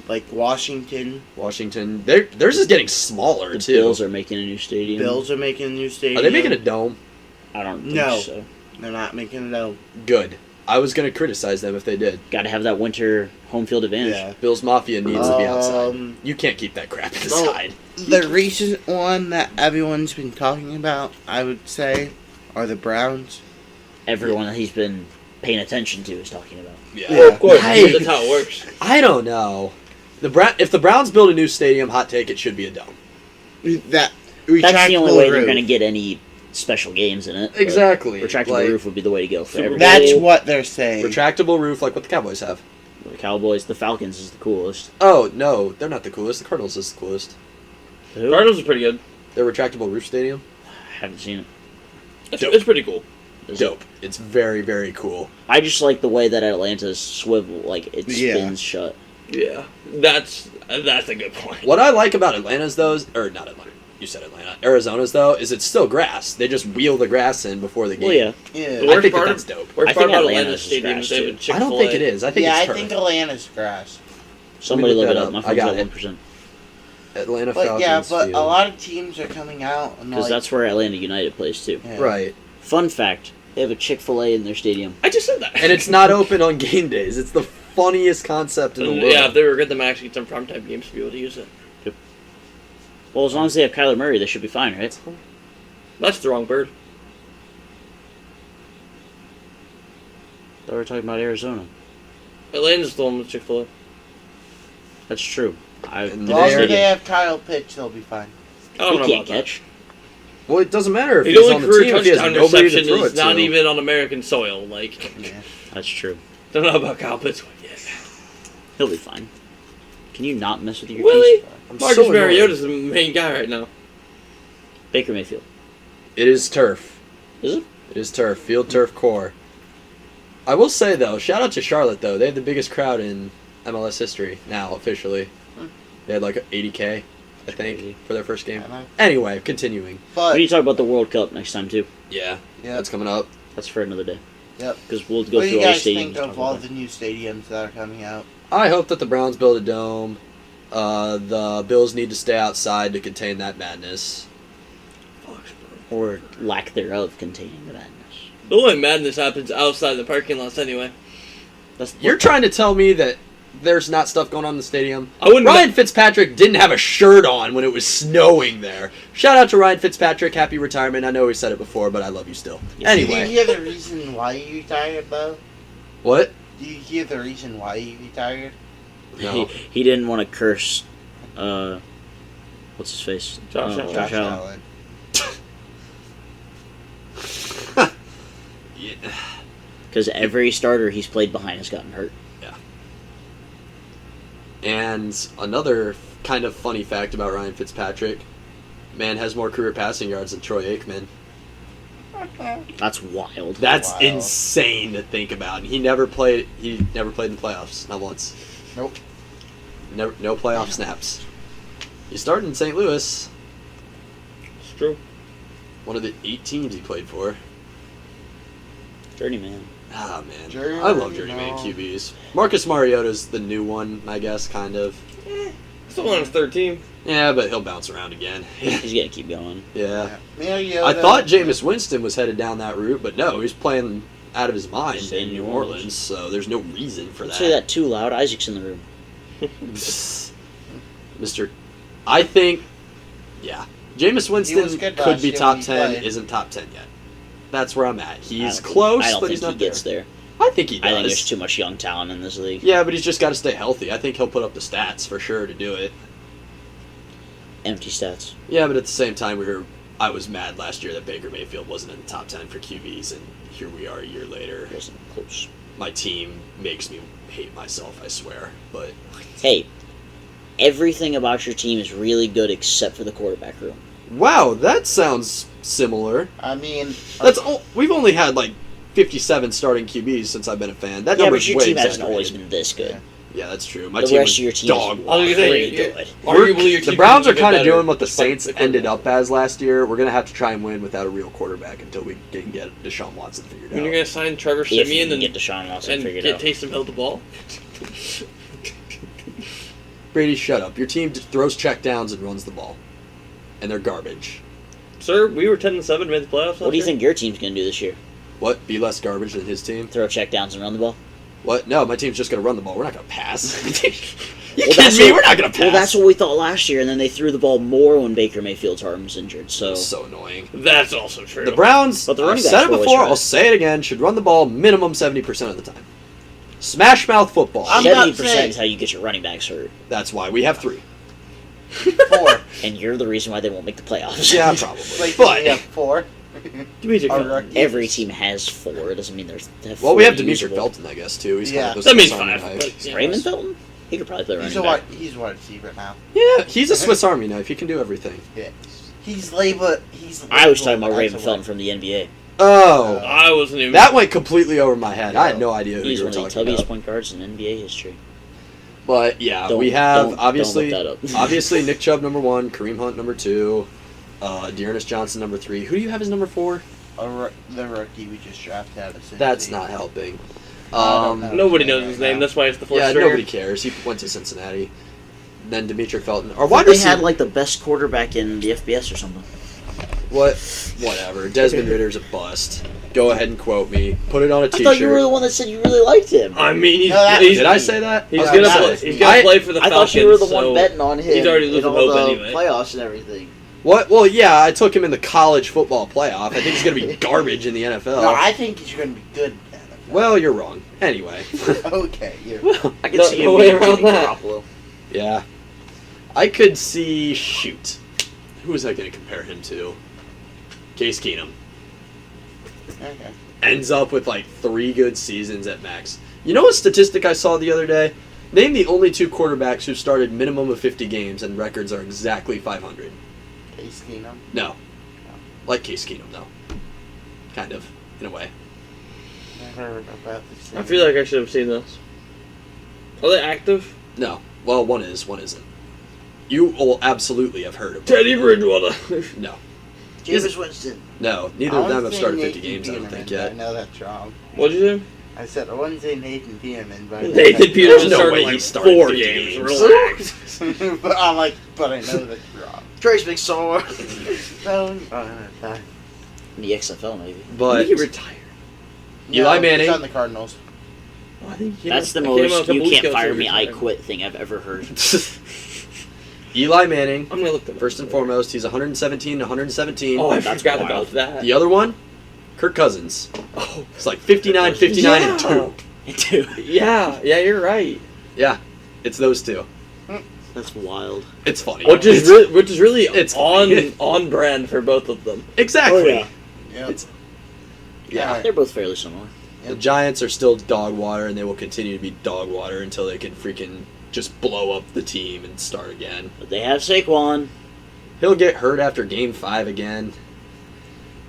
like Washington. Theirs is getting smaller The too. Bills are making a new stadium. Bills are making a new stadium. Are they making a dome? I don't think No. so. They're not making it out. Good. I was gonna criticize them if they did. Got to have that winter home field advantage. Yeah. Bills Mafia needs to be outside. Um, You can't keep that crap well, inside. The recent one that everyone's been talking about, I would say, are the Browns. Everyone that he's been paying attention to is talking about. Yeah. Well, of course, Hey. that's how it works. I don't know. If the Browns build a new stadium, hot take, it should be a dome. That That's the only retractable way they're roof. going to get any special games in it. but Exactly. Retractable Like, roof would be the way to go for Super everybody. That's Bowl. what they're saying. retractable roof like what the Cowboys have. The Cowboys, the Falcons is the coolest. Oh, no, they're not the coolest. The Cardinals is the coolest. Who? Cardinals are pretty good. Their retractable roof stadium? Haven't seen it. It's pretty cool. Is it? Dope. It's very, very cool. I just like the way that Atlanta's swivel, like it Yeah. spins shut. Yeah, that's a good point. What I like about Atlanta's, though, or not Atlanta, you said Atlanta. Arizona's, though, is it's still grass. They just wheel the grass in before the game. Well, yeah. Yeah. The I worst think part that's dope. Worst I part think about Atlanta's Atlanta's is stadium grass, is they have a too. Chick-fil-A. I don't think it is. I think Yeah, it's I think turf. Atlanta's grass. Somebody look look it that up. up. My I phone's got at it. 1%. Atlanta But Falcons yeah, but field. a lot of teams are coming out. Because that's where Atlanta United plays too. Yeah. Right. Fun fact: they have a Chick-fil-A in their stadium. I just said that. And it's not open on game days. It's the funniest concept in the world. Yeah, if they were good, they might actually get some primetime games to be able to use it. Well, as long as they have Kyler Murray, they should be fine, right? That's the wrong bird. Thought we were talking about Arizona. Atlanta's the one with Chick-fil-A. That's true. And As the long as stadium. they have Kyle Pitts, they'll be fine. I don't He know can't about that. catch. Well, it doesn't matter if His he's only on the career team if he has touchdown nobody to reception throw is it not to. even on American soil. Like, Yeah. That's true. don't know about Kyle Pitts. Yeah. He'll be fine. Can you not mess with your Really? Chiefs? I'm Marcus so annoyed. Mariota's the main guy right now. Baker Mayfield. It is turf. Is it? It is turf. Field turf core. I will say, though, shout out to Charlotte, though. They had the biggest crowd in MLS history now, officially. They had like 80K, I think, crazy. for their first game. I know. Anyway, continuing. We But need to talk about the World Cup next time too. Yeah, yeah, that's coming up. That's for another day. Yep. Because we'll go what do through you all the guys stadiums. think and of talk all about the new stadiums that are coming out? I hope that the Browns build a dome. The Bills need to stay outside to contain that madness. it. Or lack thereof containing the madness. The only madness happens outside the parking lots anyway. That's You're trying to tell me that there's not stuff going on in the stadium? I wouldn't. Ryan Fitzpatrick didn't have a shirt on when it was snowing there. Shout out to Ryan Fitzpatrick. Happy retirement. I know we said it before, but I love you still. Yes. Did you Anyway. hear the reason why he retired, though? What? Do you hear the reason why he retired? No. He didn't want to curse. What's his face? Josh Allen. Josh Allen. Yeah. Because every starter he's played behind has gotten hurt. And another kind of funny fact about Ryan Fitzpatrick, man has more career passing yards than Troy Aikman. That's wild. That's Wow. insane to think about. He never played in the playoffs, not once. Nope. Never, no playoff snaps. He started in St. Louis, It's true. one of the 8 teams he played for. Journeyman. Ah, man. Journeyman. I love journeyman QBs. Marcus Mariota's the new one, I guess, kind of. Still on his third team. Yeah, but he'll bounce around again. He's gonna keep going. Yeah. Mariota. I thought Jameis Winston was headed down that route, but no, he's playing out of his mind Stay in in New New Orleans, Orleans. so there's no reason for Don't that. say that too loud. Isaac's in the room. Mr. I think, yeah. Jameis He was Winston good could last be year top when he 10, played. isn't top 10 yet. That's where I'm at. He's I close, don't but think he's not he gets there. I think he does. I think there's too much young talent in this league. Yeah, but he's just got to stay healthy. I think he'll put up the stats for sure to do it. Empty stats. Yeah, but at the same time, I was mad last year that Baker Mayfield wasn't in the top 10 for QBs, and here we are a year later. Wasn't close. My team makes me hate myself, I swear. But Hey, everything about your team is really good except for the quarterback room. wow, that sounds similar. I mean, We've only had like 57 starting QBs since I've been a fan. That Yeah, number's but your way team hasn't always exaggerated. been this good. Yeah. Yeah, that's true. My The team rest was of your team dog is I was water. gonna say, pretty yeah. good. Arguably, your team The Browns is are kind of better doing what the despite Saints the ended quarterback. up as last year. We're gonna have to try and win without a real quarterback until we can get Deshaun Watson figured When out. you're gonna sign Trevor If you Simeon can and get Deshaun Watson and figured get out. Taysom Hill the ball. Brady, shut up. Your team just throws checkdowns and runs the ball, and they're garbage. Sir, we were 10-7, made the playoffs. What do you think your team's going to do this year? What? Be less garbage than his team? Throw checkdowns and run the ball? What? No, my team's just gonna run the ball. We're not gonna pass. You Well, kidding that's me? what- We're not gonna pass. Well, that's what we thought last year, and then they threw the ball more when Baker Mayfield's arm was injured. So so annoying. That's also true. The Browns, But the I've running said backs it will always before, try. I'll say it again, should run the ball minimum 70% of the time. Smash mouth football. I'm not 70% saying- is how you get your running backs hurt, That's why we have 3. 4. and you're the reason why they won't make the playoffs. Yeah, probably. Wait, But we have 4. Demetric Our Felton. rookie. Every team has 4. It doesn't mean they have well, we have 4 Demetric usable. Felton, I guess, too. He's Yeah. kind of That means Swiss Army 5. knife. But, yeah. Raymond Felton? He could probably play running He's a back. wide receiver now. Yeah, he's a Swiss Army knife. He can do everything. Yeah. He's labeled. I was talking about Raymond Felton from the NBA. Oh, I wasn't even. that went completely over my head. I had no idea who He's you were one of the talking tubbiest about. point guards in NBA history. But yeah, Don't- we have don't obviously, look that up. obviously Nick Chubb number 1, Kareem Hunt number 2, Dearness Johnson number 3. Who do you have as number 4? The rookie we just drafted out of Cincinnati. That's not helping. I don't know. Nobody knows his name. That's why it's the fourth Yeah, stringer. nobody cares. He went to Cincinnati. Then Demetric Felton. Our I wide thought they receiver. had like the best quarterback in the FBS or something. What? Whatever. Desmond Ritter's a bust. Go ahead and quote me. Put it on a I T-shirt. thought you were the one that said you really liked him. I mean, he's, No, that- he's Did I say that? He's Okay, gonna that play. was He's me. gonna I- play for the I Falcons. thought you were the so one betting on him. he's already in losing all hope the anyway. playoffs and everything. What? Well, yeah, I took him in the college football playoff. I think he's going to be garbage in the NFL. No, I think he's going to be good. At it. Well, you're wrong. Anyway. Okay, you're. I could No- see no him way being around Jimmy that. Garoppolo. Yeah. I could see... Shoot. Who was I going to compare him to? Case Keenum. Okay. Ends up with like 3 good seasons at max. You know what statistic I saw the other day? Name the only 2 quarterbacks who started minimum of 50 games and records are exactly 500. Case Keenum. No. Like Case Keenum, though. Kind of, in a way. Never about this. I feel like I should have seen this. Are they active? No. Well, one is, one isn't. You will absolutely have heard of Teddy Bridgewater. No. Jameis Winston. No. Neither I of them wanna have say started Nathan 50 games, I don't Peterman, think, but I yet. know that's wrong. What'd you say? I said I want to say Nathan Peterman, but I know Nathan that's Peterman There's no started way like he started 4 50 games. games. Relax. wrong. But I'm like, but I know that's wrong. Trace McSorley. So, In the XFL, maybe. But he retired. Eli He's Manning. on the Cardinals. Oh, I think he That's the came out a most couple you weeks can't ago, fire so me, I retired. quit thing I've ever heard. Eli Manning, I'm gonna look them up. first and foremost, he's 117 to 117. Oh, I That's forgot wild. about that. The other one, Kirk Cousins. Oh, It's like 59, 59, and Yeah. 2. Dude, yeah, you're right. Yeah, it's those 2. that's wild. It's funny. Which is really It's on funny. on brand for both of them. Exactly. Oh, yeah. Yep. It's- Yeah. Alright. They're both fairly similar. The Giants are still dog water, and they will continue to be dog water until they can freaking just blow up the team and start again. But they have Saquon. He'll get hurt after Game 5 again.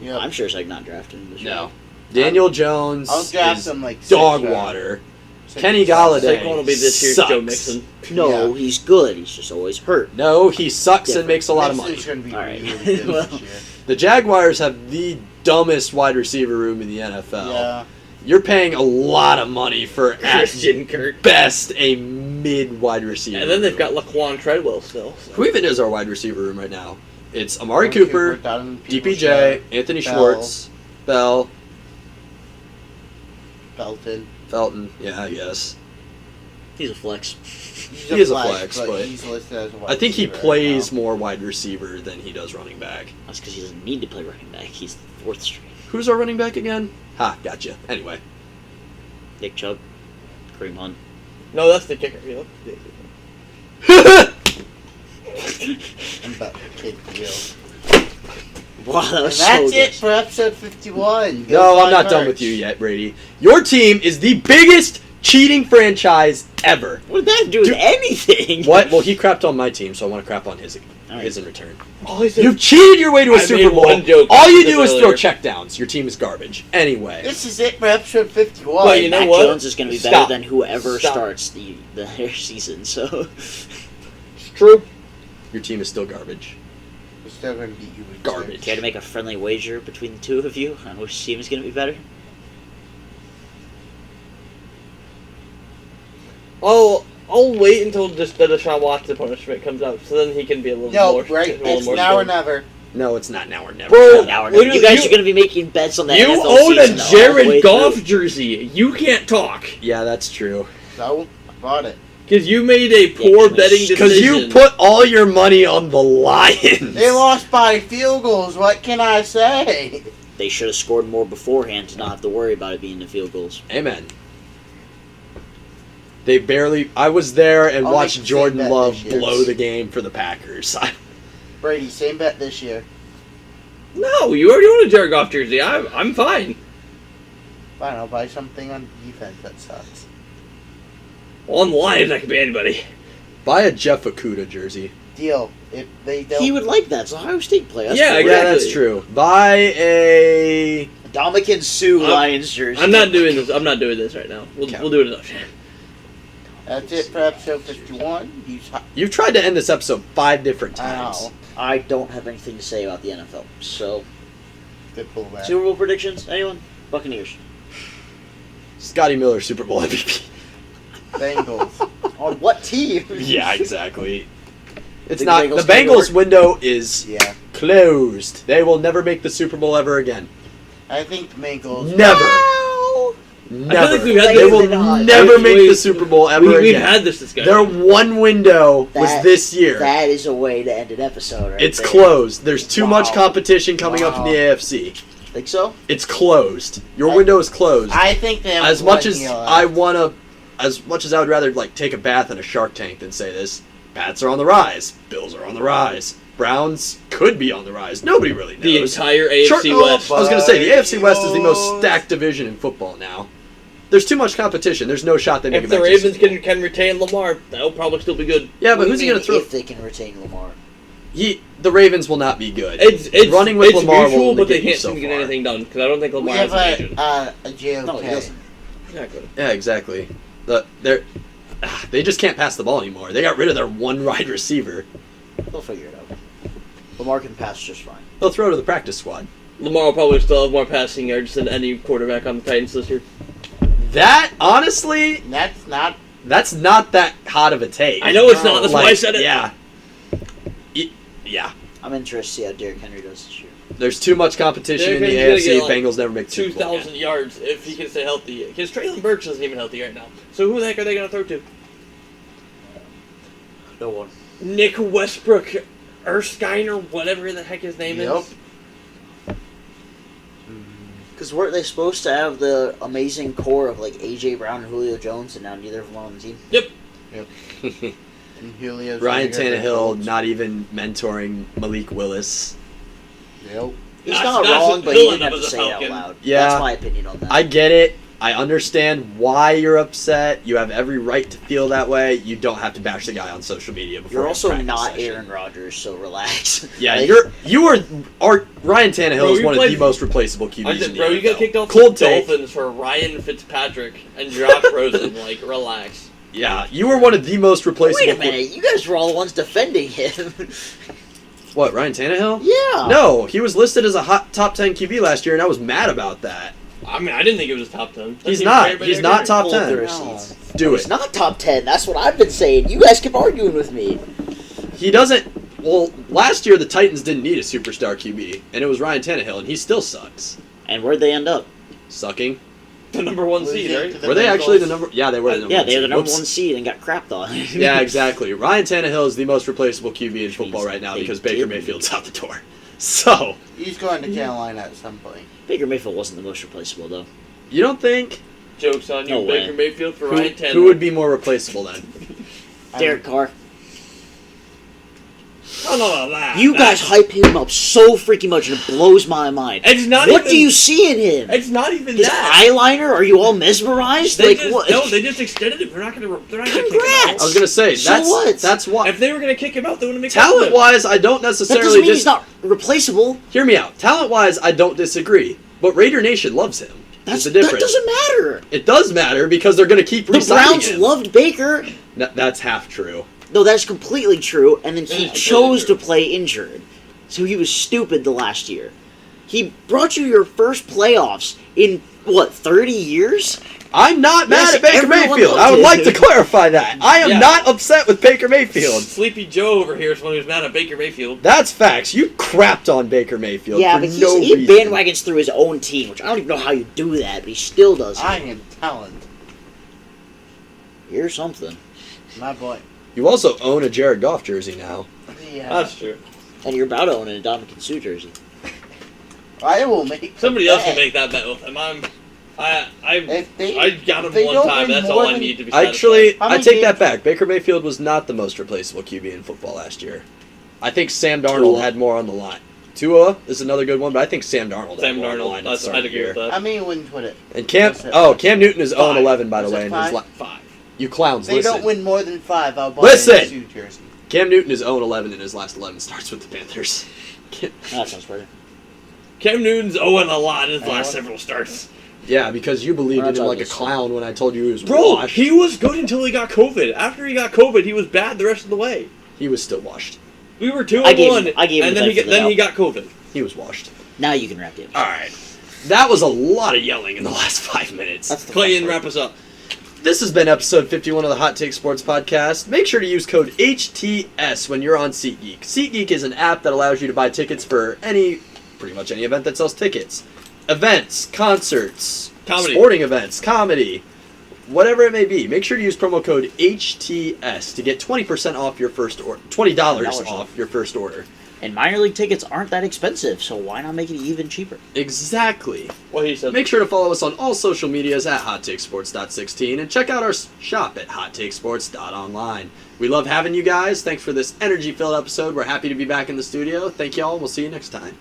Yep. I'm sure Saquon not drafted him this year. No. Daniel Jones I'll draft is him like dog 6 water. six Kenny rounds. Galladay Saquon will be this year's sucks. Joe Mixon. No, he's good. He's just always hurt. No, he sucks and Different. makes a lot of money. Mixon's gonna be Alright. really good Well. this year. The Jaguars have the dumbest wide receiver room in the NFL. Yeah. You're paying a lot of money for at Christian Kirk. best a mid wide receiver. And then they've room. got Laquan Treadwell still. So. Who even is our wide receiver room right now? It's Amari Cooper, Donovan DPJ, Anthony Bell. Schwartz, Bell, Belton. Felton. Yeah, I guess. He's a flex. He's He is a flex, but he's listed as a wide I think he receiver right plays now. more wide receiver than he does running back. That's because he doesn't need to play running back. He's the fourth string. Who's our running back again? Ha, gotcha. Anyway. Nick Chubb, Kareem Hunt. No, that's the kicker. You know? I'm about to kick the wheel. Wow, that And was that's so it good. for episode 51. Go No, I'm buy not done merch. with you yet, Brady. Your team is the biggest cheating franchise ever. What did that have to do with Dude, anything? What? Well, he crapped on my team, so I want to crap on his Alright. in return. All he said, You've cheated your way to a I Super made Bowl. one joke All you this do is throw earlier. checkdowns. Your team is garbage. Anyway. This is it for episode 51. Well, you know Mac what? Jones is going to be better Stop. than whoever Stop. starts the their season. So it's true. Your team is still garbage. We're still going to beat you with Garbage. care to make a friendly wager between the two of you on which team is going to be better? I'll wait until the Deshaun Watson punishment comes out, so then he can be a little No, more. right? a little It's more now or scared. never. No, it's not now or never. Bro, Now or literally, you guys are going to be making bets on that You NFL own a season all the way Jared Goff through. jersey. You can't talk Yeah, that's true. So, I bought it. because you made a poor because- betting decision. Because you put all your money on the Lions. They lost by field goals. What can I say? They should have scored more beforehand to not have to worry about it being the field goals. Amen. They barely. I was there and I'll watched make the same Jordan bet Love this year. blow the game for the Packers. Brady, same bet this year. No, you already own a Jared Goff jersey. I'm fine. Fine, I'll buy something on defense that sucks. On the Lions, that could be anybody. Buy a Jeff Okuda jersey. Deal. If they don't, He would like that. It's Ohio State play. That's Yeah, cool. exactly. Yeah, that's true. Buy a. Dominican Sue I'm- Lions jersey. I'm not doing this. I'm not doing this right now. We'll do it another time. that's it for episode 51. You've tried to end this episode 5 different I times. know. I don't have anything to say about the NFL. So, Good pullback. Super Bowl predictions? Anyone? Buccaneers. Scotty Miller, Super Bowl MVP. Bengals. On what team? Yeah, exactly. It's Think not. Bengals The can do Bengals it? window is Yeah. closed. They will never make the Super Bowl ever again. I think the Bengals. Never. I Never. feel like we've had They this- will not. never Wait, make wait, the Super Bowl ever We've again. had this discussion. Their one window was That- this year. That is a way to end an episode, right? It's there. closed. There's too much Wow. competition coming up in the Wow. AFC. Think so? It's closed. Your window is closed. I think they have As much one as heel I out. wanna, as much as I would rather like take a bath in a Shark Tank than say this, Pats are on the rise. Bills are on the rise. Browns could be on the rise. Nobody really knows. the entire AFC Sure- West. I was gonna say the AFC West is the most Bengals. stacked division in football now. There's too much competition. There's no shot they make If it the back to Ravens Super Bowl. can retain Lamar, that'll probably still be good. Yeah, What but do who's he you gonna mean throw? if they can retain Lamar? The Ravens will not be good. It's Running with it's Lamar will mutual, only but they get you can't so seem to get far. anything done because I don't think We Lamar have has an agent. a JOK. No, he doesn't. Exactly. Yeah, exactly. They just can't pass the ball anymore. They got rid of their one wide receiver. They'll figure it out. Lamar can pass just fine. They'll throw to the practice squad. Lamar will probably still have more passing yards than any quarterback on the Titans this year. That honestly, That's not. that's not that hot of a take. I know it's not. That's why I said it. Yeah. Yeah. I'm interested to see how Derrick Henry does this year. There's too much competition in the Derrick Henry's AFC. gonna get, Bengals never make the Super Bowl. 2,000 yards if he can stay healthy. Because Traylon Burks isn't even healthy right now. So who the heck are they going to throw to? No one. Nick Westbrook, Erskine, or whatever the heck his name Yep. is. Because weren't they supposed to have the amazing core of like AJ Brown and Julio Jones, and now neither of them are on the team? And Julio's Ryan gonna get Tannehill the not even mentoring Malik Willis. Nope. He's That's- not that's wrong, but villain you didn't have of to the say it out Falcon. loud. Yeah. That's my opinion on that. I get it. I understand why you're upset. You have every right to feel that way. You don't have to bash the guy on social media before You're his also practice not session. Aaron Rodgers, so relax. Yeah, Like, Ryan Tannehill Bro, is you one of played- the most replaceable QBs I in said, the bro, you got NFL. kicked off Cold the take. Dolphins for Ryan Fitzpatrick and Josh Rosen. Like, relax. Yeah, you were one of the most replaceable. Wait a minute, you guys were all the ones defending him. What, Ryan Tannehill? Yeah. No, he was listed as a hot top 10 QB last year, and I was mad about that. I mean, I didn't think it was top 10. That He's seems not. fair, but He's they're not very- top Pull 10. their No. receipts. Do It's it. not top 10. That's what I've been saying. You guys keep arguing with me. He doesn't. Well, last year the Titans didn't need a superstar QB, and it was Ryan Tannehill, and he still sucks. And where'd they end up? Sucking. The number one Losing seed, to right? the Were they actually the Bengals. number? Yeah, they were the number Yeah, one they were the seed. number Whoops. one seed and got crapped on. Yeah, exactly. Ryan Tannehill is the most replaceable QB in Which football means right now they because Baker did. Mayfield's out the door. So, He's going to Carolina at some point. Baker Mayfield wasn't the most replaceable, though. you don't think? Joke's on you, No way. Baker Mayfield for Who, Ryan Tannehill. who would be more replaceable then? Derek Carr. No, that. You guys hype him up so freaking much, and it blows my mind. It's not What even, do you see in him? It's not even His that. eyeliner? Are you all mesmerized? They Like just, what? No, they just extended it. They're not gonna kick him Congrats! I was gonna say So that's what? that's why. out. If they were gonna kick him out, they would have made Talent wise, I don't That necessarily doesn't mean he's not replaceable. Hear me out. Talent wise, I don't disagree. But Raider Nation loves him. That's the difference. That doesn't matter. It does matter because they're going to keep The re-signing Browns him. loved Baker. That's half true. No, that's completely true. And then he That's chose completely to play injured. So he was stupid the last year. He brought you your first playoffs in, 30 years? I'm not mad Yes, at Baker everyone Mayfield. I would loved like it. to clarify that. I am Yeah. not upset with Baker Mayfield. Sleepy Joe over here is one who's mad at Baker Mayfield. That's facts. You crapped on Baker Mayfield Yeah, for but no he reason. bandwagons through his own team, which I don't even know how you do that, but he still does it. I am talent. You're something. My boy. You also own a Jared Goff jersey now. Yeah. That's true. And you're about to own a Dominican Sue jersey. I will make Somebody a else can bet. make that bet with him. I If they, got him if they one don't time. win That's more all I than- need to be Actually, How I many take games- that back. Baker Mayfield was not the most replaceable QB in football last year. I think Sam Darnold Tua. had more on the line. Tua is another good one, but I think Sam Darnold Sam had more on the line Darnold. at the That's, start I'd of the agree year. with that. How many wins would it? And Cam Was it Cam Newton is 0-11 by the Was it way. And five? 5. you clowns, If they listen. don't win more than 5, I'll buy Listen! a Sue jersey. Cam Newton is 0-11 in his last 11 starts with the Panthers. That sounds better. Cam Newton's owing a lot in his I last know. several starts. Yeah, because you believed We're in not him like a talking clown when I told you he was Bro, washed. he was good until he got COVID. After he got COVID, he was bad the rest of the way. He was still washed. We were 2-1, I gave him and the then benefit of the he got COVID. He was washed. Now you can wrap it. All right. That was a lot of yelling in the last 5 minutes. That's the Clayton, fun part. wrap us up. This has been episode 51 of the Hot Take Sports Podcast. Make sure to use code HTS when you're on SeatGeek. SeatGeek is an app that allows you to buy tickets for pretty much any event that sells tickets. Events, concerts, Comedy. sporting events, comedy, whatever it may be. Make sure to use promo code HTS to get 20% off your first order. $20 off your first order. And minor league tickets aren't that expensive, so why not make it even cheaper? Exactly. What he said. Make sure to follow us on all social medias at HotTakeSports.16 and check out our shop at HotTakeSports.online. We love having you guys. Thanks for this energy-filled episode. We're happy to be back in the studio. Thank y'all. We'll see you next time.